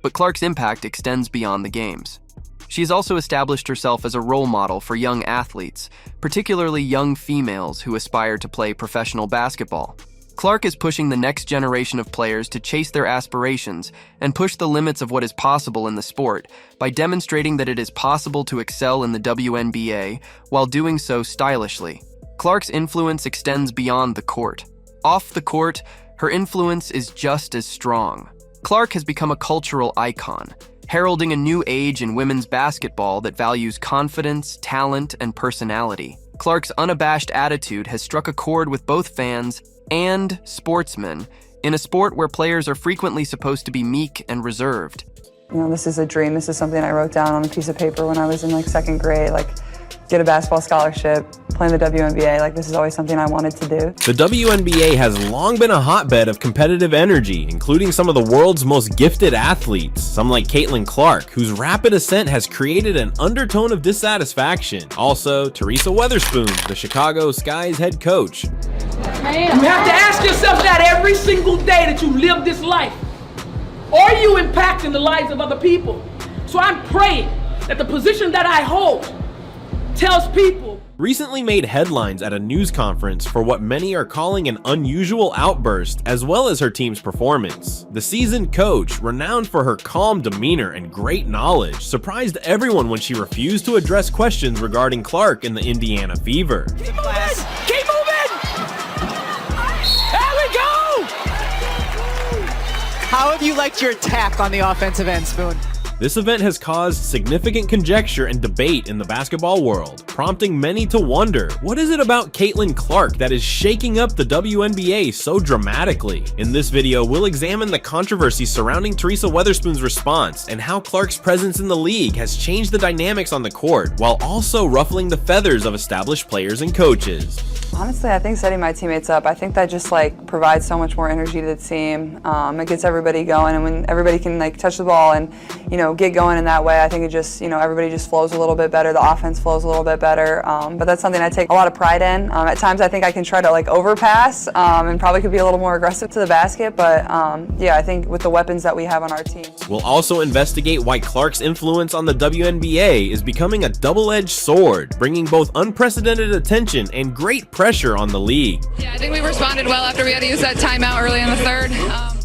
But Clark's impact extends beyond the games. She has also established herself as a role model for young athletes, particularly young females who aspire to play professional basketball. Clark is pushing the next generation of players to chase their aspirations and push the limits of what is possible in the sport by demonstrating that it is possible to excel in the WNBA while doing so stylishly. Clark's influence extends beyond the court. Off the court, her influence is just as strong. Clark has become a cultural icon, heralding a new age in women's basketball that values confidence, talent, and personality. Clark's unabashed attitude has struck a chord with both fans and sportsmen in a sport where players are frequently supposed to be meek and reserved. You know, this is a dream. This is something I wrote down on a piece of paper when I was in second grade. Get a basketball scholarship, play in the WNBA. This is always something I wanted to do. The WNBA has long been a hotbed of competitive energy, including some of the world's most gifted athletes, some like Caitlyn Clark, whose rapid ascent has created an undertone of dissatisfaction. Also, Teresa Weatherspoon, the Chicago Sky's head coach. You have to ask yourself that every single day that you live this life. Are you impacting the lives of other people? So I'm praying that the position that I hold tells people. Recently made headlines at a news conference for what many are calling an unusual outburst, as well as her team's performance. The seasoned coach, renowned for her calm demeanor and great knowledge, surprised everyone when she refused to address questions regarding Clark and the Indiana Fever. Keep moving! Keep moving! There we go! How have you liked your attack on the offensive end, Spoon? This event has caused significant conjecture and debate in the basketball world, prompting many to wonder, what is it about Caitlyn Clark that is shaking up the WNBA so dramatically? In this video, we'll examine the controversy surrounding Teresa Weatherspoon's response and how Clark's presence in the league has changed the dynamics on the court, while also ruffling the feathers of established players and coaches. Honestly, I think setting my teammates up, I think that just provides so much more energy to the team. It gets everybody going, and when everybody can touch the ball and get going in that way, I think it just everybody just flows a little bit better. The offense flows a little bit better. But that's something I take a lot of pride in. At times, I think I can try to overpass and probably could be a little more aggressive to the basket. But yeah, I think with the weapons that we have on our team. We'll also investigate why Clark's influence on the WNBA is becoming a double-edged sword, bringing both unprecedented attention and great pressure on the league. Yeah, I think we responded well after we had to use that timeout early in the third.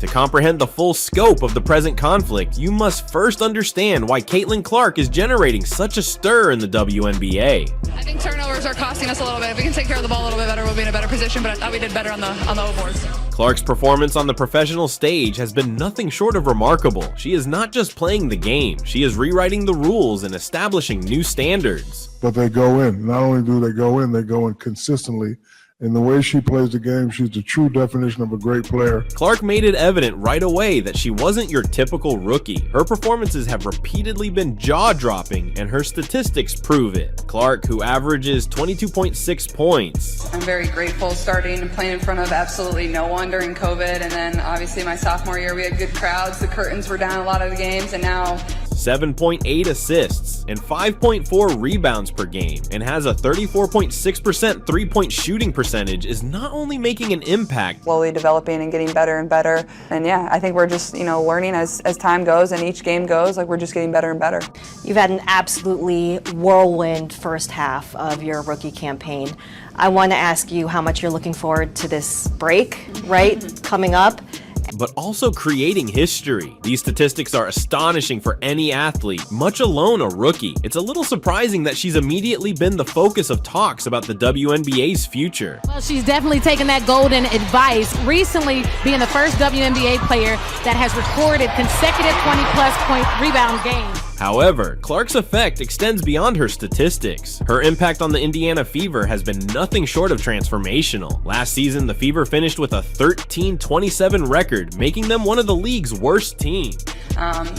To comprehend the full scope of the present conflict, you must first understand why Caitlyn Clark is generating such a stir in the WNBA. I think turnovers are costing us a little bit. If we can take care of the ball a little bit better, we'll be in a better position, but I thought we did better on the O boards. Clark's performance on the professional stage has been nothing short of remarkable. She is not just playing the game, she is rewriting the rules and establishing new standards. But they go in. Not only do they go in consistently. And the way she plays the game, she's the true definition of a great player. Clark made it evident right away that she wasn't your typical rookie. Her performances have repeatedly been jaw-dropping, and her statistics prove it. Clark, who averages 22.6 points. I'm very grateful starting and playing in front of absolutely no one during COVID, and then obviously my sophomore year we had good crowds. The curtains were down a lot of the games, and now 7.8 assists and 5.4 rebounds per game, and has a 34.6% three-point shooting percentage, is not only making an impact, slowly developing and getting better and better. And yeah, I think we're just learning as time goes and each game goes, we're just getting better and better. You've had an absolutely whirlwind first half of your rookie campaign. I want to ask you how much you're looking forward to this break, right, coming up, but also creating history. These statistics are astonishing for any athlete, much alone a rookie. It's a little surprising that she's immediately been the focus of talks about the WNBA's future. Well, she's definitely taken that golden advice, recently being the first WNBA player that has recorded consecutive 20-plus point rebound games. However, Clark's effect extends beyond her statistics. Her impact on the Indiana Fever has been nothing short of transformational. Last season, the Fever finished with a 13-27 record, making them one of the league's worst teams.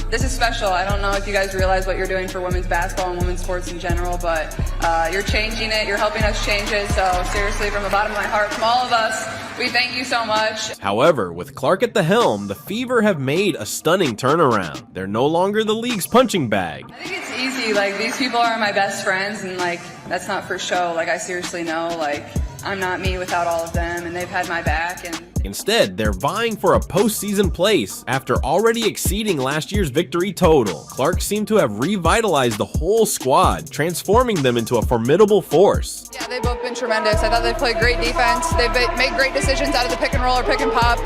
This is special. I don't know if you guys realize what you're doing for women's basketball and women's sports in general, but you're changing it. You're helping us change it. So seriously, from the bottom of my heart, from all of us, we thank you so much. However, with Clark at the helm, the Fever have made a stunning turnaround. They're no longer the league's punching bag. I think it's easy. These people are my best friends, and that's not for show. I seriously know, I'm not me without all of them, and they've had my back. And instead, they're vying for a postseason place after already exceeding last year's victory total. Clark seemed to have revitalized the whole squad, transforming them into a formidable force. Yeah, they've both been tremendous. I thought they played great defense. They've made great decisions out of the pick and roll or pick and pop.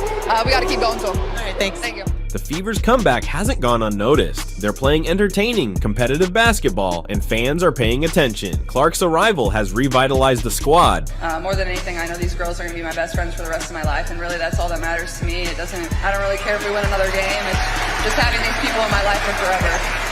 We got to keep going to them. All right, thanks. Thank you. The Fever's comeback hasn't gone unnoticed. They're playing entertaining, competitive basketball, and fans are paying attention. Clark's arrival has revitalized the squad. More than anything, I know these girls are going to be my best friends for the rest of my life, and really that's all that matters to me. I don't really care if we win another game. It's just having these people in my life for forever.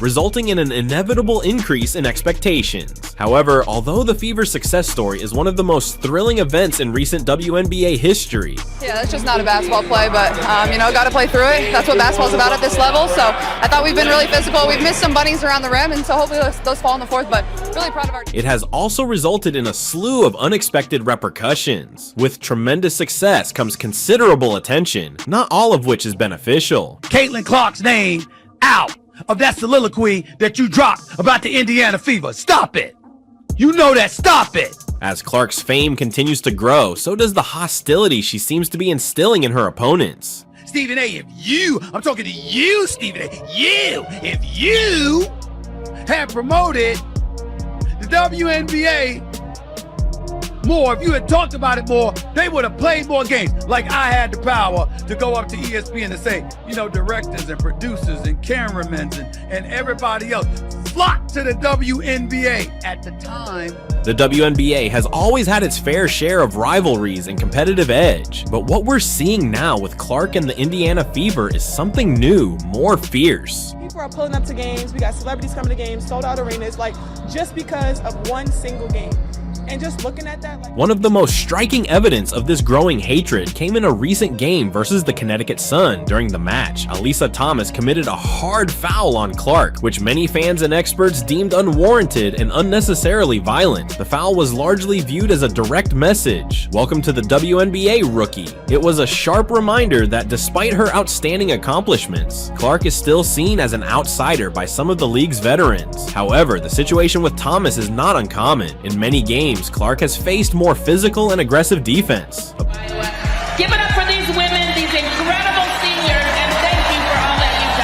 Resulting in an inevitable increase in expectations. However, although the Fever's success story is one of the most thrilling events in recent WNBA history. Yeah, that's just not a basketball play, but got to play through it. That's what basketball's about at this level. So I thought we've been really physical. We've missed some bunnies around the rim, and so hopefully those fall in the fourth, but really proud of our team. It has also resulted in a slew of unexpected repercussions. With tremendous success comes considerable attention, not all of which is beneficial. Caitlyn Clark's name out of that soliloquy that you dropped about the Indiana Fever. Stop it. You know that. Stop it. As Clark's fame continues to grow, so does the hostility she seems to be instilling in her opponents. Stephen A., I'm talking to you, Stephen A., if you had promoted the WNBA more, if you had talked about it more, they would have played more games. Like I had the power to go up to ESPN and say, directors and producers and cameramen and everybody else flock to the WNBA at the time. The WNBA has always had its fair share of rivalries and competitive edge, but what we're seeing now with Clark and the Indiana Fever is something new, more fierce. People are pulling up to games, we got celebrities coming to games, sold out arenas, just because of one single game. And just looking at that, one of the most striking evidence of this growing hatred came in a recent game versus the Connecticut Sun. During the match, Alyssa Thomas committed a hard foul on Clark, which many fans and experts deemed unwarranted and unnecessarily violent. The foul was largely viewed as a direct message. Welcome to the WNBA, rookie. It was a sharp reminder that despite her outstanding accomplishments, Clark is still seen as an outsider by some of the league's veterans. However, the situation with Thomas is not uncommon. In many games, Clark has faced more physical and aggressive defense. Give it up for these women, these incredible seniors, and thank you for all that you've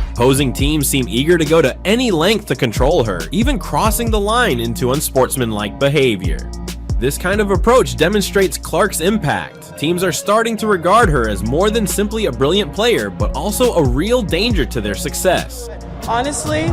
done. Opposing teams seem eager to go to any length to control her, even crossing the line into unsportsmanlike behavior. This kind of approach demonstrates Clark's impact. Teams are starting to regard her as more than simply a brilliant player, but also a real danger to their success. Honestly,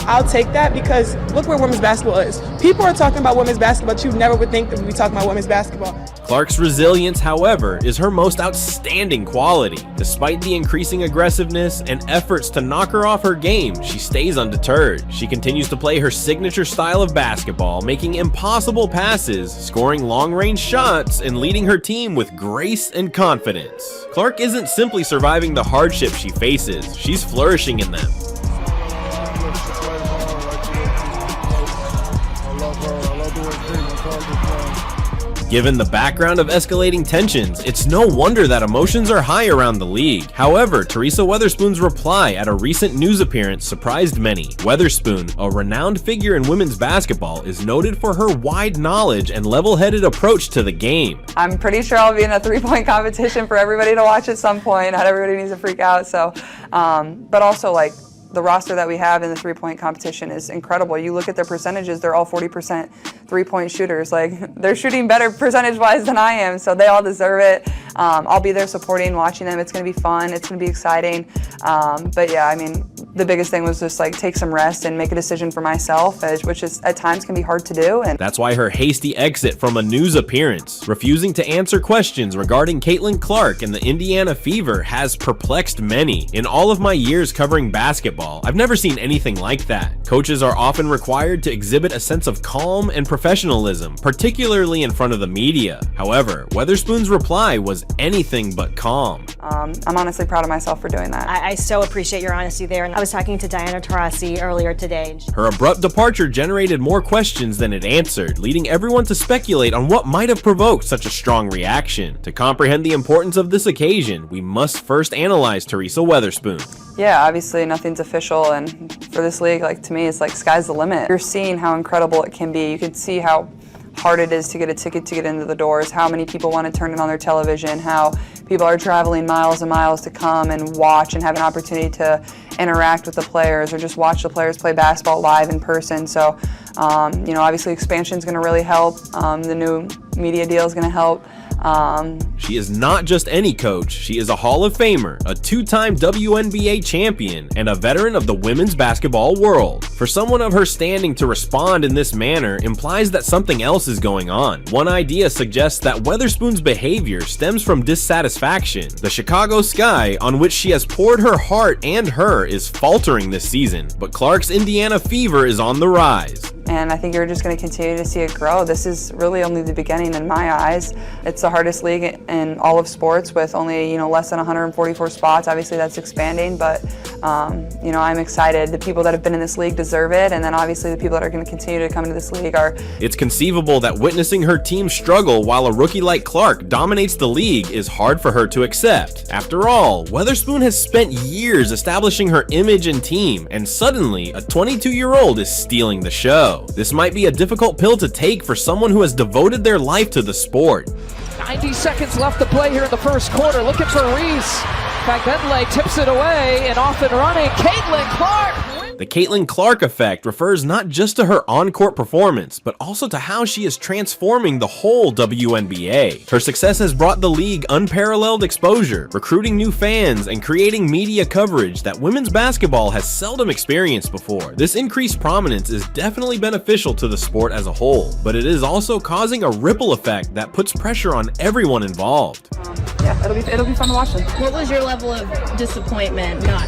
I'll take that because look where women's basketball is. People are talking about women's basketball, but you never would think that we'd be talking about women's basketball. Clark's resilience, however, is her most outstanding quality. Despite the increasing aggressiveness and efforts to knock her off her game, she stays undeterred. She continues to play her signature style of basketball, making impossible passes, scoring long-range shots, and leading her team with grace and confidence. Clark isn't simply surviving the hardships she faces, she's flourishing in them. Given the background of escalating tensions, it's no wonder that emotions are high around the league. However, Teresa Weatherspoon's reply at a recent news appearance surprised many. Weatherspoon, a renowned figure in women's basketball, is noted for her wide knowledge and level-headed approach to the game. I'm pretty sure I'll be in a three-point competition for everybody to watch at some point. Not everybody needs to freak out. So, but also the roster that we have in the three-point competition is incredible. You look at their percentages, they're all 40% three-point shooters. They're shooting better percentage-wise than I am, so they all deserve it. I'll be there supporting, watching them. It's going to be fun. It's going to be exciting. But yeah, the biggest thing was just take some rest and make a decision for myself, which is at times can be hard to do. And that's why her hasty exit from a news appearance, refusing to answer questions regarding Caitlyn Clark and the Indiana Fever, has perplexed many. In all of my years covering basketball, I've never seen anything like that. Coaches are often required to exhibit a sense of calm and professionalism, particularly in front of the media. However, Weatherspoon's reply was anything but calm. I'm honestly proud of myself for doing that. I so appreciate your honesty there. And I was talking to Diana Taurasi earlier today. Her abrupt departure generated more questions than it answered, leading everyone to speculate on what might have provoked such a strong reaction. To comprehend the importance of this occasion, we must first analyze Teresa Weatherspoon. Yeah, obviously nothing's official, and for this league, to me, it's sky's the limit. You're seeing how incredible it can be. You can see how hard it is to get a ticket to get into the doors, how many people want to turn it on their television, how people are traveling miles and miles to come and watch and have an opportunity to interact with the players or just watch the players play basketball live in person. So, obviously expansion is going to really help. The new media deal is going to help. She is not just any coach, she is a Hall of Famer, a two-time WNBA champion, and a veteran of the women's basketball world. For someone of her standing to respond in this manner implies that something else is going on. One idea suggests that Weatherspoon's behavior stems from dissatisfaction. The Chicago sky, on which she has poured her heart and her, is faltering this season, but Clark's Indiana fever is on the rise. And I think you're just going to continue to see it grow. This is really only the beginning in my eyes. It's the hardest league in all of sports with only, less than 144 spots. Obviously that's expanding, but, I'm excited. The people that have been in this league deserve it, and then obviously the people that are going to continue to come into this league are. It's conceivable that witnessing her team struggle while a rookie like Clark dominates the league is hard for her to accept. After all, Weatherspoon has spent years establishing her image and team, and suddenly a 22-year-old is stealing the show. This might be a difficult pill to take for someone who has devoted their life to the sport. 90 seconds left to play here in the first quarter. Looking for Reese. In fact, Edley tips it away and off and running. Caitlyn Clark. The Caitlyn Clark effect refers not just to her on-court performance, but also to how she is transforming the whole WNBA. Her success has brought the league unparalleled exposure, recruiting new fans, and creating media coverage that women's basketball has seldom experienced before. This increased prominence is definitely beneficial to the sport as a whole, but it is also causing a ripple effect that puts pressure on everyone involved. It'll be fun to watch them. What was your level of disappointment not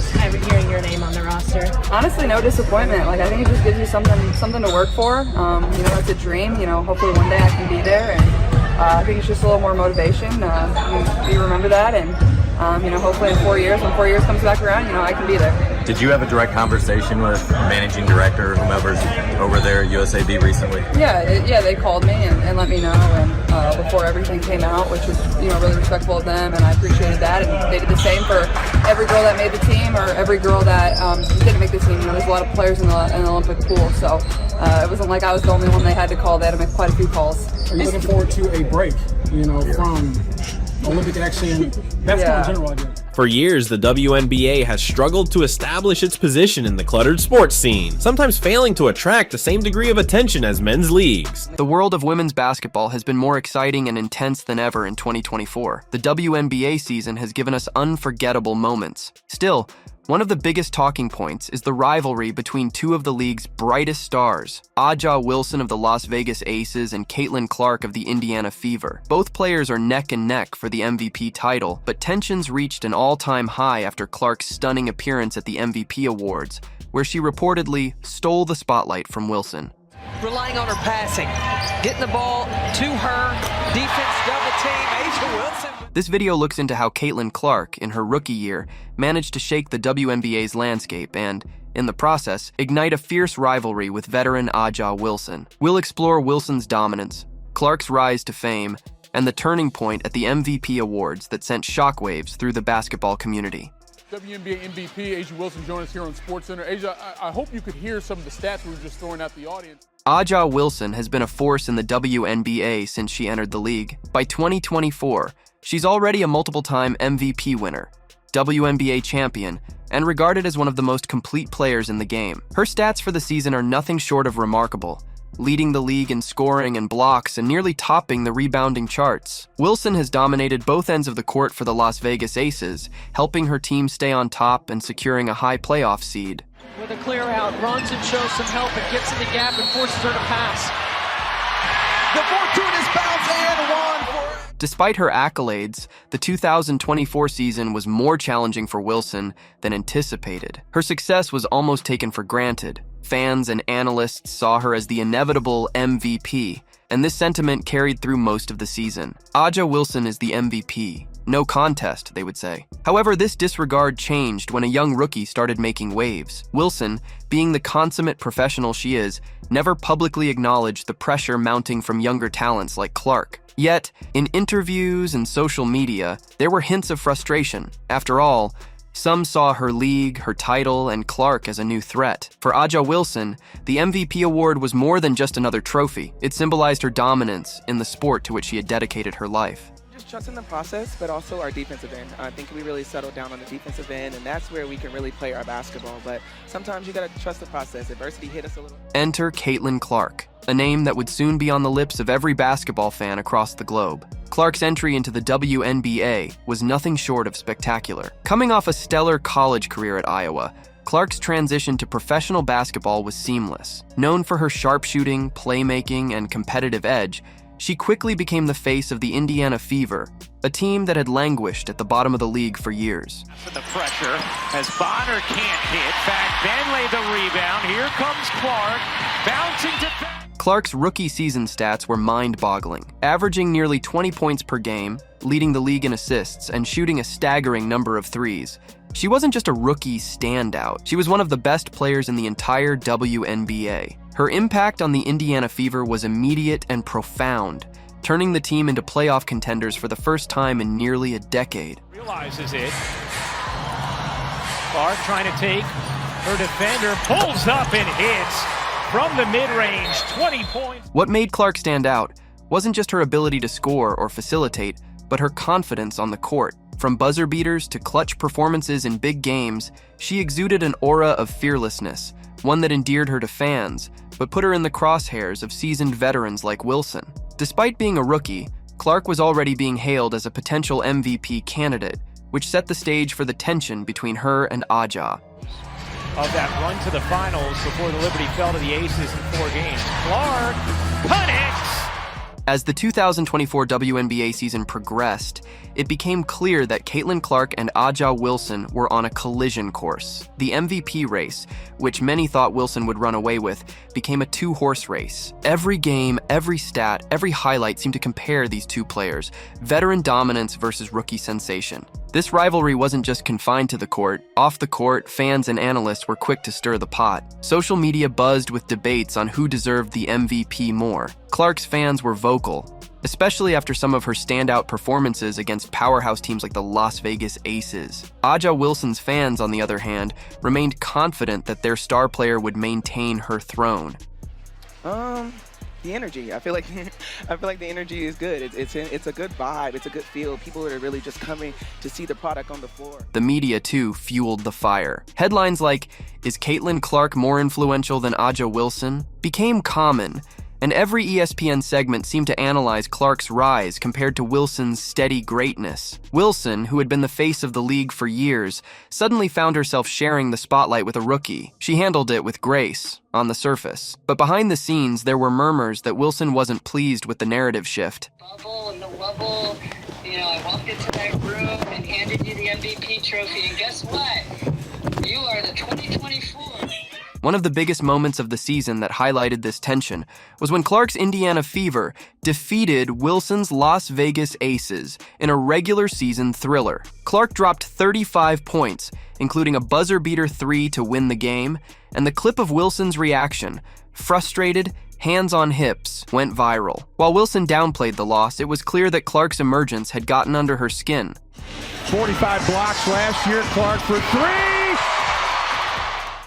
hearing your name on the roster? Honestly, no disappointment. I think it just gives you something to work for. It's a dream. Hopefully one day I can be there, and I think it's just a little more motivation. You remember that, and hopefully in 4 years, when 4 years comes back around, I can be there. Did you have a direct conversation with managing director or whomever's over there at USAB recently? Yeah, they called me and let me know, and before everything came out, which was really respectful of them, and I appreciated that. And they did the same for every girl that made the team or every girl that didn't make the team. There's a lot of players in the Olympic pool, so it wasn't like I was the only one they had to call. They had to make quite a few calls. Are you looking forward to a break? From Olympic action, basketball in general, I guess. For years, the WNBA has struggled to establish its position in the cluttered sports scene, sometimes failing to attract the same degree of attention as men's leagues. The world of women's basketball has been more exciting and intense than ever in 2024. The WNBA season has given us unforgettable moments. Still, one of the biggest talking points is the rivalry between two of the league's brightest stars, A'ja Wilson of the Las Vegas Aces and Caitlyn Clark of the Indiana Fever. Both players are neck and neck for the MVP title, but tensions reached an all-time high after Clark's stunning appearance at the MVP Awards, where she reportedly stole the spotlight from Wilson. Relying on her passing, getting the ball to her, defense double team, A'ja Wilson. This video looks into how Caitlyn Clark, in her rookie year, managed to shake the WNBA's landscape and, in the process, ignite a fierce rivalry with veteran A'ja Wilson. We'll explore Wilson's dominance, Clark's rise to fame, and the turning point at the MVP Awards that sent shockwaves through the basketball community. WNBA MVP A'ja Wilson joined us here on SportsCenter. A'ja, I hope you could hear some of the stats we were just throwing at the audience. A'ja Wilson has been a force in the WNBA since she entered the league. By 2024, she's already a multiple-time MVP winner, WNBA champion, and regarded as one of the most complete players in the game. Her stats for the season are nothing short of remarkable, leading the league in scoring and blocks and nearly topping the rebounding charts. Wilson has dominated both ends of the court for the Las Vegas Aces, helping her team stay on top and securing a high playoff seed. With a clear out, runs and shows some help and gets in the gap and forces her to pass. The fortuitous bounce and one for... Despite her accolades, the 2024 season was more challenging for Wilson than anticipated. Her success was almost taken for granted. Fans and analysts saw her as the inevitable MVP, and this sentiment carried through most of the season. A'ja Wilson is the MVP. No contest, they would say. However, this disregard changed when a young rookie started making waves. Wilson, being the consummate professional she is, never publicly acknowledged the pressure mounting from younger talents like Clark. Yet, in interviews and social media, there were hints of frustration. After all, Some saw her league, her title, and Clark as a new threat. For Aja Wilson, the MVP award was more than just another trophy. It symbolized her dominance in the sport to which she had dedicated her life. Just trusting the process, but also our defensive end. I think we really settled down on the defensive end, and that's where we can really play our basketball. But sometimes you gotta trust the process. Adversity hit us a little. Enter Caitlyn Clark, a name that would soon be on the lips of every basketball fan across the globe. Clark's entry into the WNBA was nothing short of spectacular. Coming off a stellar college career at Iowa, Clark's transition to professional basketball was seamless. Known for her sharpshooting, playmaking, and competitive edge, she quickly became the face of the Indiana Fever, a team that had languished at the bottom of the league for years. With the pressure, as Bonner can't hit, Benley the rebound, here comes Clark, bouncing to... Clark's rookie season stats were mind-boggling, averaging nearly 20 points per game, leading the league in assists, and shooting a staggering number of threes. She wasn't just a rookie standout, she was one of the best players in the entire WNBA. Her impact on the Indiana Fever was immediate and profound, turning the team into playoff contenders for the first time in nearly a decade. Realizes it. Clark trying to take her defender, pulls up and hits from the mid-range, 20 points. What made Clark stand out wasn't just her ability to score or facilitate, but her confidence on the court. From buzzer beaters to clutch performances in big games, she exuded an aura of fearlessness, one that endeared her to fans, but put her in the crosshairs of seasoned veterans like Wilson. Despite being a rookie, Clark was already being hailed as a potential MVP candidate, which set the stage for the tension between her and Aja. Of that run to the finals before the Liberty fell to the Aces in 4 games. Clark connects! As the 2024 WNBA season progressed, it became clear that Caitlyn Clark and Aja Wilson were on a collision course. The MVP race, which many thought Wilson would run away with, became a 2-horse race. Every game, every stat, every highlight seemed to compare these two players, veteran dominance versus rookie sensation. This rivalry wasn't just confined to the court. Off the court, fans and analysts were quick to stir the pot. Social media buzzed with debates on who deserved the MVP more. Clark's fans were vocal, especially after some of her standout performances against powerhouse teams like the Las Vegas Aces. Aja Wilson's fans, on the other hand, remained confident that their star player would maintain her throne. The energy. I feel like the energy is good. It's a good vibe. It's a good feel. People are really just coming to see the product on the floor. The media, too, fueled the fire. Headlines like, "Is Caitlyn Clark more influential than Aja Wilson?" became common, and every ESPN segment seemed to analyze Clark's rise compared to Wilson's steady greatness. Wilson, who had been the face of the league for years, suddenly found herself sharing the spotlight with a rookie. She handled it with grace, on the surface. But behind the scenes, there were murmurs that Wilson wasn't pleased with the narrative shift. Bubble and the wubble, I walked into that room and handed you the MVP trophy, and guess what? You are the 2024. One of the biggest moments of the season that highlighted this tension was when Clark's Indiana Fever defeated Wilson's Las Vegas Aces in a regular season thriller. Clark dropped 35 points, including a buzzer-beater 3 to win the game, and the clip of Wilson's reaction, frustrated, hands on hips, went viral. While Wilson downplayed the loss, it was clear that Clark's emergence had gotten under her skin. 45 blocks last year, Clark for 3!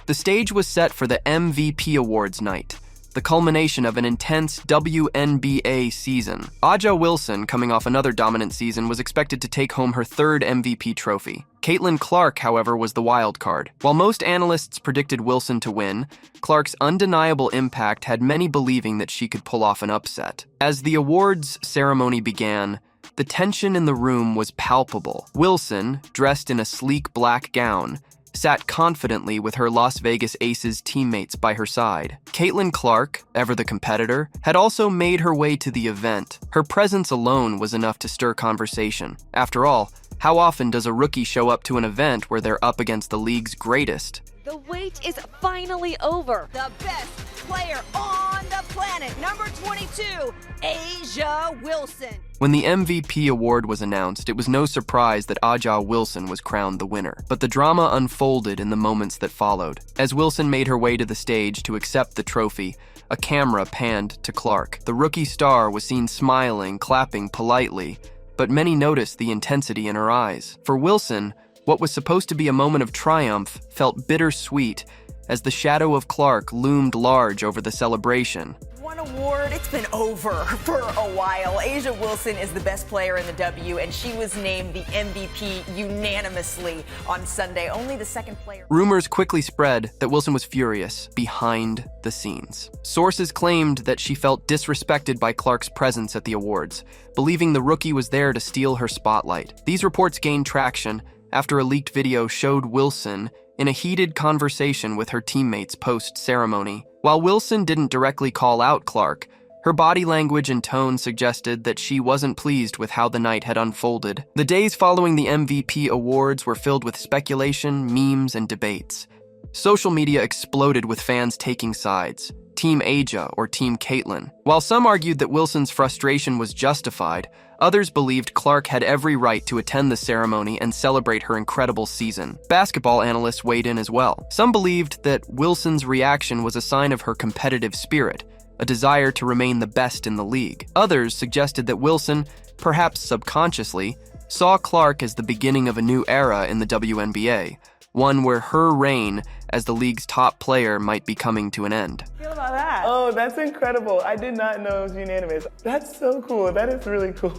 The stage was set for the MVP Awards night, the culmination of an intense WNBA season. Aja Wilson, coming off another dominant season, was expected to take home her 3rd MVP trophy. Caitlyn Clark, however, was the wild card. While most analysts predicted Wilson to win, Clark's undeniable impact had many believing that she could pull off an upset. As the awards ceremony began, the tension in the room was palpable. Wilson, dressed in a sleek black gown, sat confidently with her Las Vegas Aces teammates by her side. Caitlyn Clark, ever the competitor, had also made her way to the event. Her presence alone was enough to stir conversation. After all, how often does a rookie show up to an event where they're up against the league's greatest? The wait is finally over. The best player on the planet, number 22, Aja Wilson. When the MVP award was announced, it was no surprise that Aja Wilson was crowned the winner. But the drama unfolded in the moments that followed. As Wilson made her way to the stage to accept the trophy, a camera panned to Clark. The rookie star was seen smiling, clapping politely, but many noticed the intensity in her eyes. For Wilson, What was supposed to be a moment of triumph felt bittersweet as the shadow of Clark loomed large over the celebration. One award, it's been over for a while. A'ja Wilson is the best player in the W, and she was named the MVP unanimously on Sunday. Only the second player. Rumors quickly spread that Wilson was furious behind the scenes. Sources claimed that she felt disrespected by Clark's presence at the awards, believing the rookie was there to steal her spotlight. These reports gained traction after a leaked video showed Wilson in a heated conversation with her teammates post-ceremony. While Wilson didn't directly call out Clark, her body language and tone suggested that she wasn't pleased with how the night had unfolded. The days following the MVP awards were filled with speculation, memes, and debates. Social media exploded with fans taking sides, Team A'ja or Team Caitlyn. While some argued that Wilson's frustration was justified, others believed Clark had every right to attend the ceremony and celebrate her incredible season. Basketball analysts weighed in as well. Some believed that Wilson's reaction was a sign of her competitive spirit, a desire to remain the best in the league. Others suggested that Wilson, perhaps subconsciously, saw Clark as the beginning of a new era in the WNBA, one where her reign as the league's top player might be coming to an end. Feel about that? Oh, that's incredible. I did not know it was unanimous. That's so cool. That is really cool.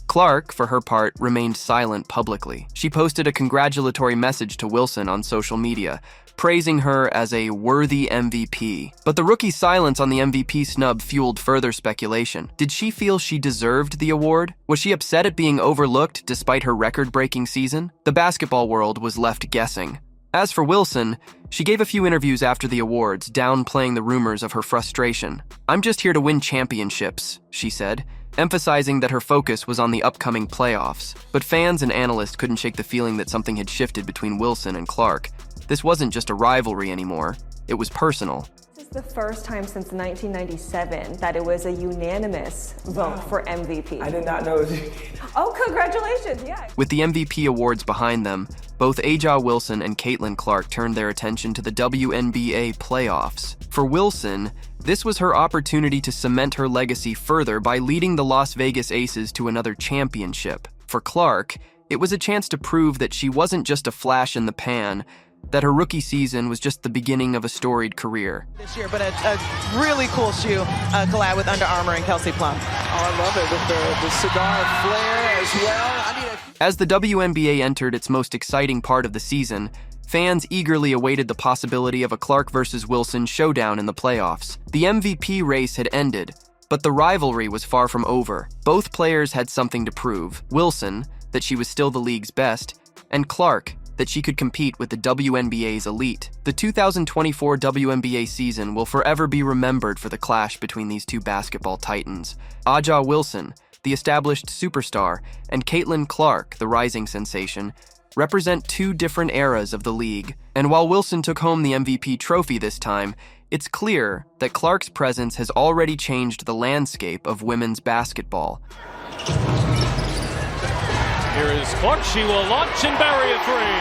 Clark, for her part, remained silent publicly. She posted a congratulatory message to Wilson on social media, praising her as a worthy MVP. But the rookie's silence on the MVP snub fueled further speculation. Did she feel she deserved the award? Was she upset at being overlooked despite her record-breaking season? The basketball world was left guessing. As for Wilson, she gave a few interviews after the awards, downplaying the rumors of her frustration. "I'm just here to win championships," she said, emphasizing that her focus was on the upcoming playoffs. But fans and analysts couldn't shake the feeling that something had shifted between Wilson and Clark. This wasn't just a rivalry anymore, it was personal. This is the first time since 1997 that it was a unanimous vote for MVP. I did not know it was Oh, congratulations, yeah. With the MVP awards behind them, both A'ja Wilson and Caitlyn Clark turned their attention to the WNBA playoffs. For Wilson, this was her opportunity to cement her legacy further by leading the Las Vegas Aces to another championship. For Clark, it was a chance to prove that she wasn't just a flash in the pan, that her rookie season was just the beginning of a storied career. This year, but a really cool shoe collab with Under Armour and Kelsey Plum. Oh, I love it with the cigar flare as well. As the WNBA entered its most exciting part of the season, fans eagerly awaited the possibility of a Clark versus Wilson showdown in the playoffs. The MVP race had ended, but the rivalry was far from over. Both players had something to prove. Wilson, that she was still the league's best, and Clark, that she could compete with the WNBA's elite. The 2024 WNBA season will forever be remembered for the clash between these two basketball titans. A'ja Wilson, the established superstar, and Caitlyn Clark, the rising sensation, represent two different eras of the league. And while Wilson took home the MVP trophy this time, it's clear that Clark's presence has already changed the landscape of women's basketball. Here is Clark. She will launch and bury a three.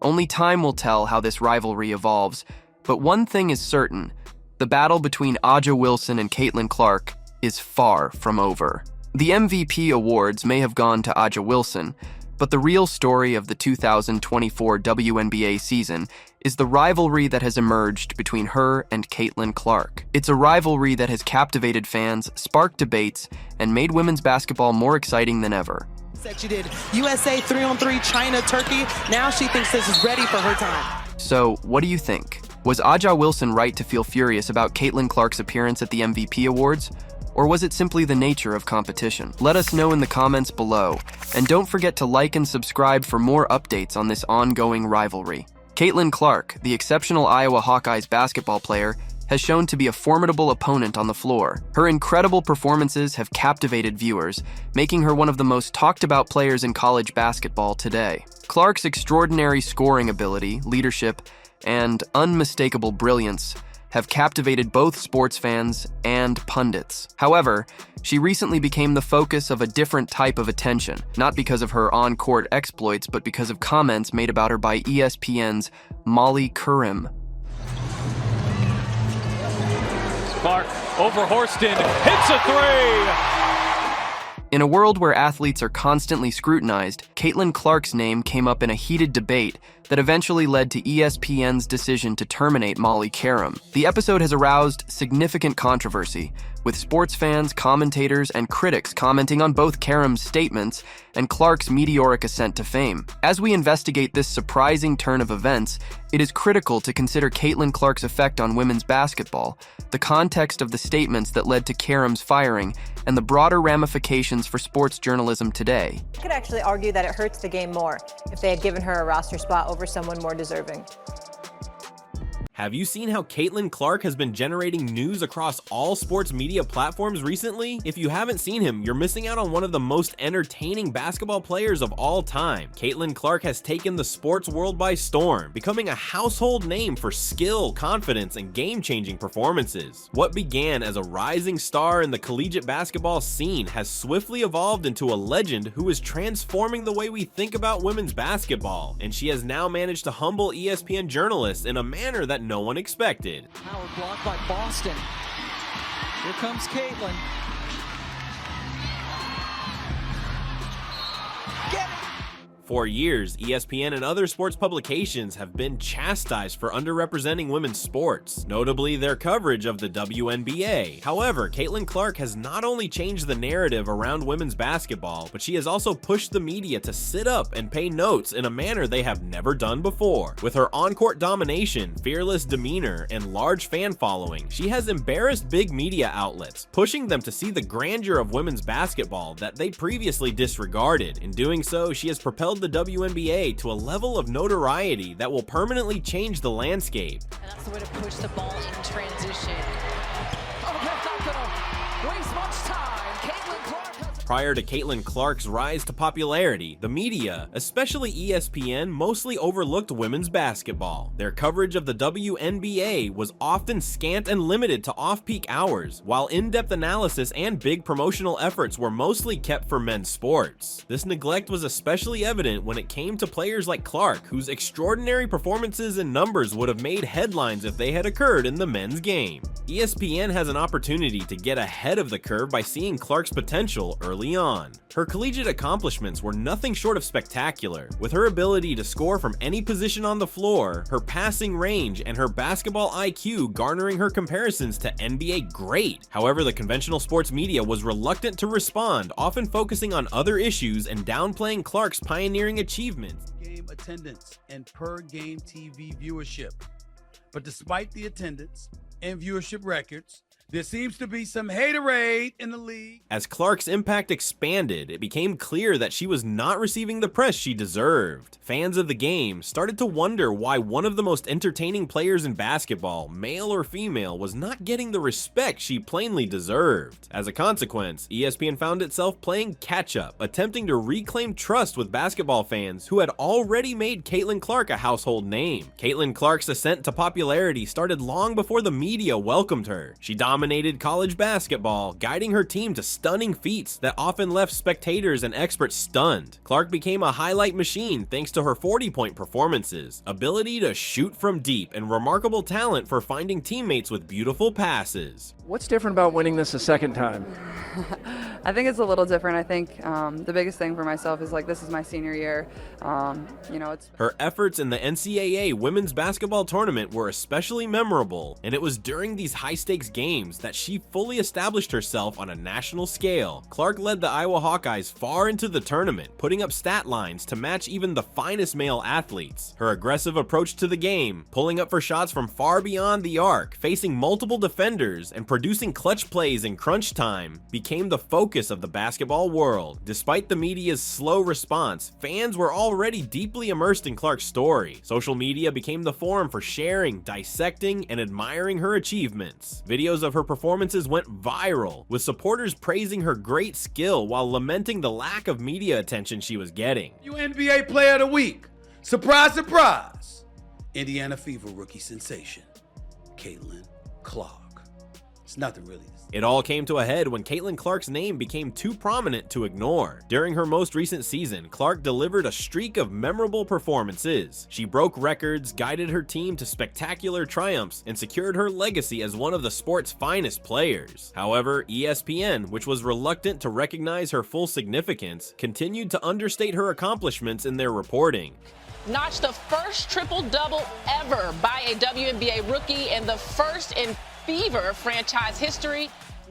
Only time will tell how this rivalry evolves, but one thing is certain: the battle between A'ja Wilson and Caitlyn Clark is far from over. The MVP awards may have gone to A'ja Wilson, but the real story of the 2024 WNBA season is the rivalry that has emerged between her and Caitlyn Clark. It's a rivalry that has captivated fans, sparked debates, and made women's basketball more exciting than ever. She did USA 3-on-3, China, Turkey. Now she thinks this is ready for her time. So, what do you think? Was A'ja Wilson right to feel furious about Caitlyn Clark's appearance at the MVP awards? Or was it simply the nature of competition? Let us know in the comments below, and don't forget to like and subscribe for more updates on this ongoing rivalry. Caitlyn Clark, the exceptional Iowa Hawkeyes basketball player, has shown to be a formidable opponent on the floor. Her incredible performances have captivated viewers, making her one of the most talked about players in college basketball today. Clark's extraordinary scoring ability, leadership, and unmistakable brilliance have captivated both sports fans and pundits. However, she recently became the focus of a different type of attention, not because of her on-court exploits, but because of comments made about her by ESPN's Molly Curran. Clark over Horston, hits a three! In a world where athletes are constantly scrutinized, Caitlyn Clark's name came up in a heated debate that eventually led to ESPN's decision to terminate Molly Qerim. The episode has aroused significant controversy, with sports fans, commentators, and critics commenting on both Qerim's statements and Clark's meteoric ascent to fame. As we investigate this surprising turn of events, it is critical to consider Caitlyn Clark's effect on women's basketball, the context of the statements that led to Qerim's firing, and the broader ramifications for sports journalism today. I could actually argue that it hurts the game more if they had given her a roster spot over someone more deserving. Have you seen how Caitlyn Clark has been generating news across all sports media platforms recently? If you haven't seen him, you're missing out on one of the most entertaining basketball players of all time. Caitlyn Clark has taken the sports world by storm, becoming a household name for skill, confidence, and game-changing performances. What began as a rising star in the collegiate basketball scene has swiftly evolved into a legend who is transforming the way we think about women's basketball, and she has now managed to humble ESPN journalists in a manner that no one expected. Howard blocked by Boston. Here comes Caitlyn. Get it! For years, ESPN and other sports publications have been chastised for underrepresenting women's sports, notably their coverage of the WNBA. However, Caitlyn Clark has not only changed the narrative around women's basketball, but she has also pushed the media to sit up and pay notes in a manner they have never done before. With her on-court domination, fearless demeanor, and large fan following, she has embarrassed big media outlets, pushing them to see the grandeur of women's basketball that they previously disregarded. In doing so, she has propelled the WNBA to a level of notoriety that will permanently change the landscape. And that's the way to push the ball in transition. Oh, that's not gonna waste much time. Caitlyn Clark has... Prior to Caitlyn Clark's rise to popularity, the media, especially ESPN, mostly overlooked women's basketball. Their coverage of the WNBA was often scant and limited to off-peak hours, while in-depth analysis and big promotional efforts were mostly kept for men's sports. This neglect was especially evident when it came to players like Clark, whose extraordinary performances and numbers would have made headlines if they had occurred in the men's game. ESPN has an opportunity to get ahead of the curve by seeing Clark's potential early on. Her collegiate accomplishments were nothing short of spectacular, with her ability to score from any position on the floor, her passing range, and her basketball IQ garnering her comparisons to NBA great. However, the conventional sports media was reluctant to respond, often focusing on other issues and downplaying Clark's pioneering achievements. Game attendance and per game TV viewership. But despite the attendance and viewership records, there seems to be some haterade in the league. As Clark's impact expanded, it became clear that she was not receiving the press she deserved. Fans of the game started to wonder why one of the most entertaining players in basketball, male or female, was not getting the respect she plainly deserved. As a consequence, ESPN found itself playing catch-up, attempting to reclaim trust with basketball fans who had already made Caitlyn Clark a household name. Caitlyn Clark's ascent to popularity started long before the media welcomed her. She dominated college basketball, guiding her team to stunning feats that often left spectators and experts stunned. Clark became a highlight machine thanks to her 40-point performances, ability to shoot from deep, and remarkable talent for finding teammates with beautiful passes. What's different about winning this a second time? I think it's a little different. I think the biggest thing for myself is like this is my senior year. It's her efforts in the NCAA women's basketball tournament were especially memorable, and it was during these high-stakes games that she fully established herself on a national scale. Clark led the Iowa Hawkeyes far into the tournament, putting up stat lines to match even the finest male athletes. Her aggressive approach to the game, pulling up for shots from far beyond the arc, facing multiple defenders, and producing clutch plays in crunch time, became the focus of the basketball world. Despite the media's slow response, fans were already deeply immersed in Clark's story. Social media became the forum for sharing, dissecting, and admiring her achievements. Videos of her performances went viral, with supporters praising her great skill while lamenting the lack of media attention she was getting. WNBA Player of the Week. Surprise, surprise. Indiana Fever rookie sensation, Caitlyn Clark. It's nothing really. It all came to a head when Caitlyn Clark's name became too prominent to ignore. During her most recent season, Clark delivered a streak of memorable performances. She broke records, guided her team to spectacular triumphs, and secured her legacy as one of the sport's finest players. However, ESPN, which was reluctant to recognize her full significance, continued to understate her accomplishments in their reporting. Notched the first triple-double ever by a WNBA rookie and the first in Fever franchise history.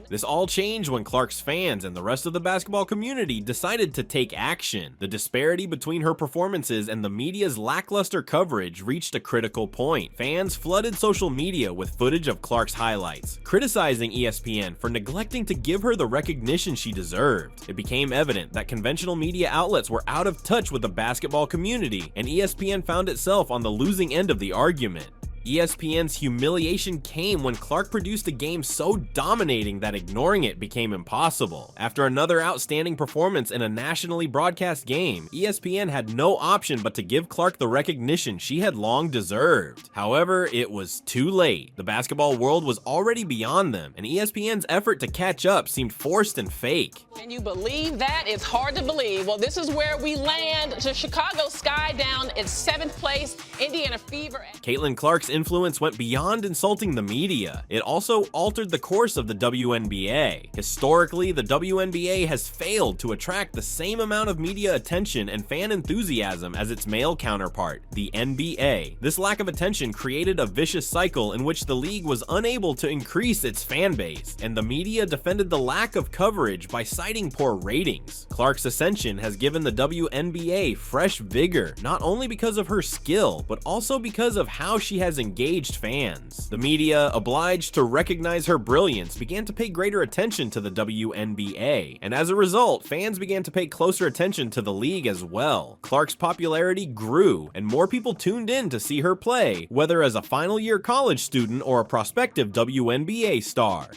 This all changed when Clark's fans and the rest of the basketball community decided to take action. The disparity between her performances and the media's lackluster coverage reached a critical point. Fans flooded social media with footage of Clark's highlights, criticizing ESPN for neglecting to give her the recognition she deserved. It became evident that conventional media outlets were out of touch with the basketball community, and ESPN found itself on the losing end of the argument. ESPN's humiliation came when Clark produced a game so dominating that ignoring it became impossible. After another outstanding performance in a nationally broadcast game, ESPN had no option but to give Clark the recognition she had long deserved. However, it was too late. The basketball world was already beyond them, and ESPN's effort to catch up seemed forced and fake. Can you believe that? It's hard to believe. Well, this is where we land to Chicago Sky down in 7th place, Indiana Fever. Caitlyn Clark's influence went beyond insulting the media. It also altered the course of the WNBA. Historically, the WNBA has failed to attract the same amount of media attention and fan enthusiasm as its male counterpart, the NBA. This lack of attention created a vicious cycle in which the league was unable to increase its fan base, and the media defended the lack of coverage by citing poor ratings. Clark's ascension has given the WNBA fresh vigor, not only because of her skill, but also because of how she has engaged fans. The media, obliged to recognize her brilliance, began to pay greater attention to the WNBA, and as a result, fans began to pay closer attention to the league as well. Clark's popularity grew, and more people tuned in to see her play, whether as a final-year college student or a prospective WNBA star.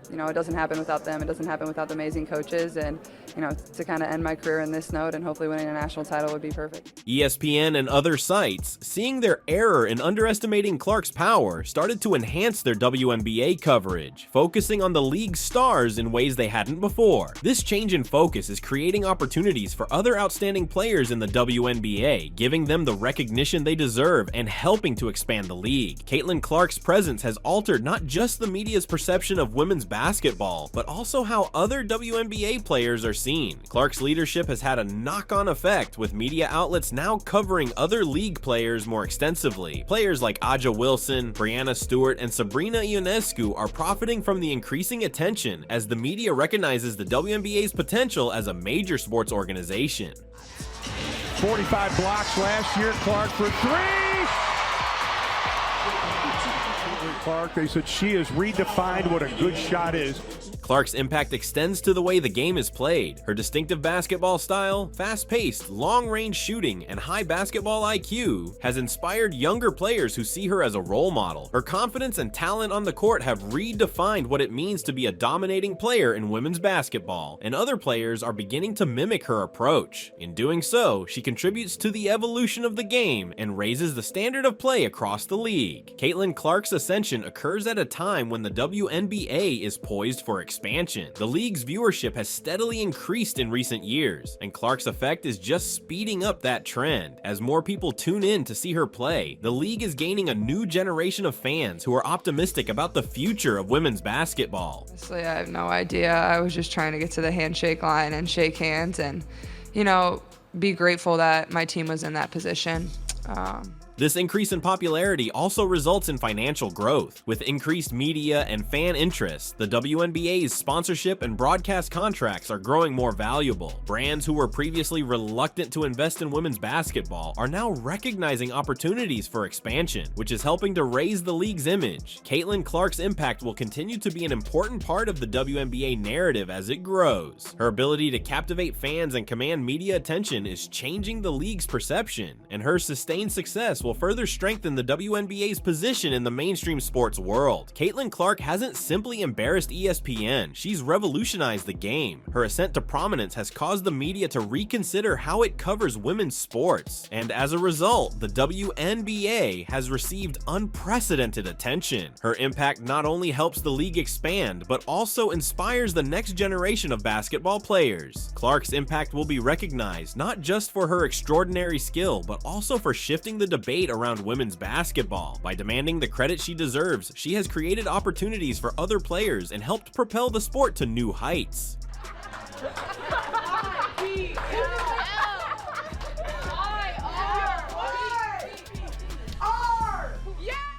You know, it doesn't happen without them. It doesn't happen without the amazing coaches. And, you know, to kind of end my career in this note and hopefully winning a national title would be perfect. ESPN and other sites, seeing their error in underestimating Clark's power, started to enhance their WNBA coverage, focusing on the league's stars in ways they hadn't before. This change in focus is creating opportunities for other outstanding players in the WNBA, giving them the recognition they deserve and helping to expand the league. Caitlyn Clark's presence has altered not just the media's perception of women's basketball, but also how other WNBA players are seen. Clark's leadership has had a knock-on effect, with media outlets now covering other league players more extensively. Players like Aja Wilson, Brianna Stewart, and Sabrina Ionescu are profiting from the increasing attention as the media recognizes the WNBA's potential as a major sports organization. 45 blocks last year, Clark for three! Clark, they said she has redefined what a good shot is. Clark's impact extends to the way the game is played. Her distinctive basketball style, fast-paced, long-range shooting, and high basketball IQ has inspired younger players who see her as a role model. Her confidence and talent on the court have redefined what it means to be a dominating player in women's basketball, and other players are beginning to mimic her approach. In doing so, she contributes to the evolution of the game and raises the standard of play across the league. Caitlyn Clark's ascension occurs at a time when the WNBA is poised for expansion. The league's viewership has steadily increased in recent years, and Clark's effect is just speeding up that trend. As more people tune in to see her play, the league is gaining a new generation of fans who are optimistic about the future of women's basketball. Honestly, I have no idea. I was just trying to get to the handshake line and shake hands and, you know, be grateful that my team was in that position. This increase in popularity also results in financial growth. With increased media and fan interest, the WNBA's sponsorship and broadcast contracts are growing more valuable. Brands who were previously reluctant to invest in women's basketball are now recognizing opportunities for expansion, which is helping to raise the league's image. Caitlyn Clark's impact will continue to be an important part of the WNBA narrative as it grows. Her ability to captivate fans and command media attention is changing the league's perception, and her sustained success will will further strengthen the WNBA's position in the mainstream sports world. Caitlyn Clark hasn't simply embarrassed ESPN, she's revolutionized the game. Her ascent to prominence has caused the media to reconsider how it covers women's sports, and as a result, the WNBA has received unprecedented attention. Her impact not only helps the league expand, but also inspires the next generation of basketball players. Clark's impact will be recognized not just for her extraordinary skill, but also for shifting the debate around women's basketball. By demanding the credit she deserves, she has created opportunities for other players and helped propel the sport to new heights.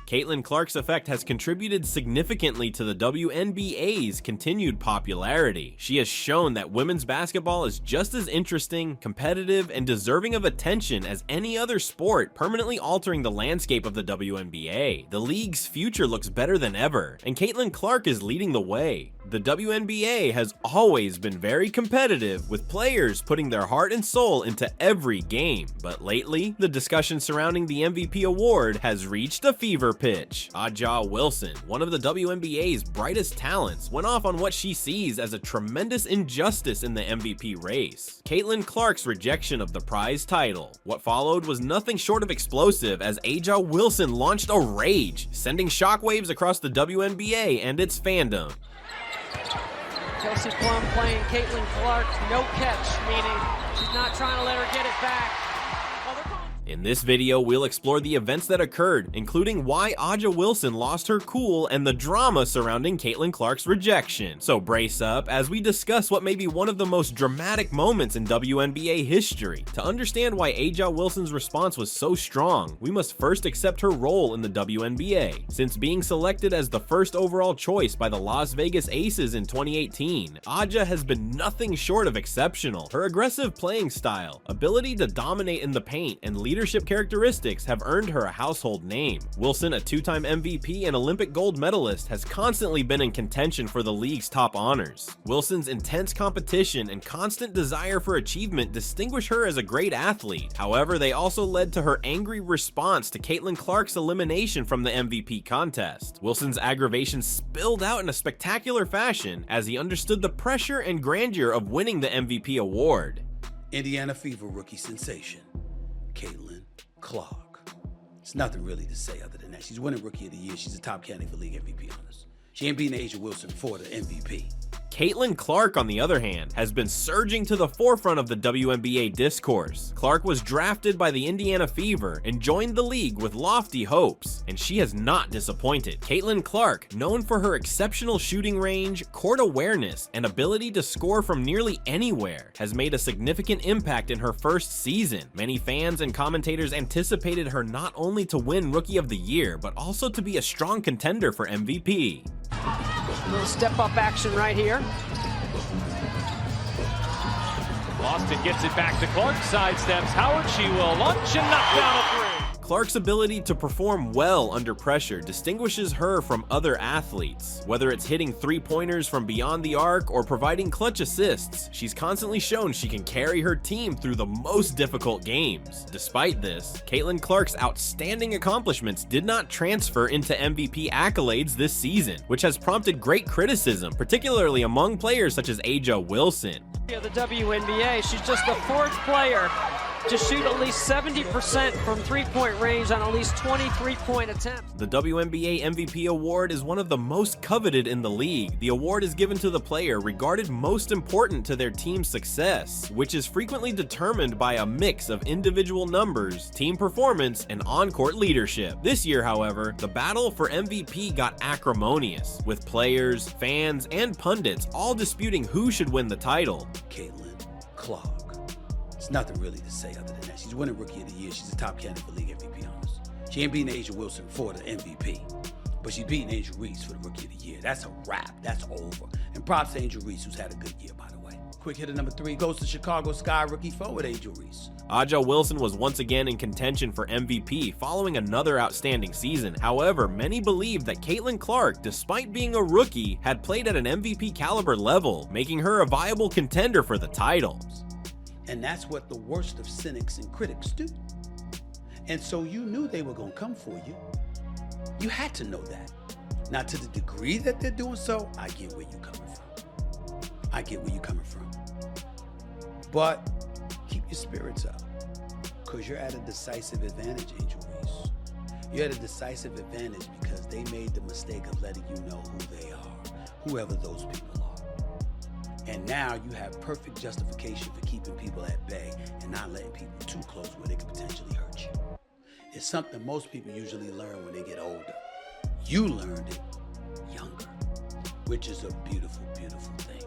Caitlyn Clark's effect has contributed significantly to the WNBA's continued popularity. She has shown that women's basketball is just as interesting, competitive, and deserving of attention as any other sport, permanently altering the landscape of the WNBA. The league's future looks better than ever, and Caitlyn Clark is leading the way. The WNBA has always been very competitive, with players putting their heart and soul into every game. But lately, the discussion surrounding the MVP award has reached a fever pitch. A'ja Wilson, one of the WNBA's brightest talents, went off on what she sees as a tremendous injustice in the MVP race: Caitlyn Clark's rejection of the prize title. What followed was nothing short of explosive, as A'ja Wilson launched a rage, sending shockwaves across the WNBA and its fandom. Kelsey Plum playing Caitlyn Clark, no catch, meaning she's not trying to let her get it back. In this video, we'll explore the events that occurred, including why A'ja Wilson lost her cool and the drama surrounding Caitlyn Clark's rejection. So brace up as we discuss what may be one of the most dramatic moments in WNBA history. To understand why A'ja Wilson's response was so strong, we must first accept her role in the WNBA. Since being selected as the first overall choice by the Las Vegas Aces in 2018, A'ja has been nothing short of exceptional. Her aggressive playing style, ability to dominate in the paint, and leadership characteristics have earned her a household name. Wilson, a two-time MVP and Olympic gold medalist, has constantly been in contention for the league's top honors. Wilson's intense competition and constant desire for achievement distinguish her as a great athlete. However, they also led to her angry response to Caitlyn Clark's elimination from the MVP contest. Wilson's aggravation spilled out in a spectacular fashion as he understood the pressure and grandeur of winning the MVP award. Indiana Fever rookie sensation, Caitlyn Clark. It's nothing really to say other than that. She's winning Rookie of the Year. She's a top candidate for league MVP honors. She ain't beating A'ja Wilson for the MVP. Caitlyn Clark, on the other hand, has been surging to the forefront of the WNBA discourse. Clark was drafted by the Indiana Fever and joined the league with lofty hopes, and she has not disappointed. Caitlyn Clark, known for her exceptional shooting range, court awareness, and ability to score from nearly anywhere, has made a significant impact in her first season. Many fans and commentators anticipated her not only to win Rookie of the Year, but also to be a strong contender for MVP. A little step-up action right here. Boston gets it back to Clark, sidesteps Howard, she will launch and knock down a three. Clark's ability to perform well under pressure distinguishes her from other athletes. Whether it's hitting three-pointers from beyond the arc or providing clutch assists, she's constantly shown she can carry her team through the most difficult games. Despite this, Caitlyn Clark's outstanding accomplishments did not transfer into MVP accolades this season, which has prompted great criticism, particularly among players such as A'ja Wilson. The WNBA, she's just the fourth player to shoot at least 70% from three-point range on at least 20 three-point attempts. The WNBA MVP award is one of the most coveted in the league. The award is given to the player regarded most important to their team's success, which is frequently determined by a mix of individual numbers, team performance, and on-court leadership. This year, however, the battle for MVP got acrimonious, with players, fans, and pundits all disputing who should win the title. Caitlyn Clark. It's nothing really to say other than that. She's winning Rookie of the Year. She's a top candidate for league MVP honors. She ain't beating A'ja Wilson for the MVP, but she's beating Angel Reese for the Rookie of the Year. That's a wrap. That's over. And props to Angel Reese, who's had a good year, by the way. Quick hitter number 3 goes to Chicago Sky rookie forward Angel Reese. A'ja Wilson was once again in contention for MVP following another outstanding season. However, many believe that Caitlyn Clark, despite being a rookie, had played at an MVP caliber level, making her a viable contender for the title. And that's what the worst of cynics and critics do. And so you knew they were going to come for you. You had to know that. Now, to the degree that they're doing so, I get where you're coming from. I get where you're coming from. But keep your spirits up, because you're at a decisive advantage, Angel Reese. You're at a decisive advantage because they made the mistake of letting you know who they are, whoever those people are. And now you have perfect justification for keeping people at bay and not letting people too close where they could potentially hurt you. It's something most people usually learn when they get older. You learned it younger, which is a beautiful, beautiful thing.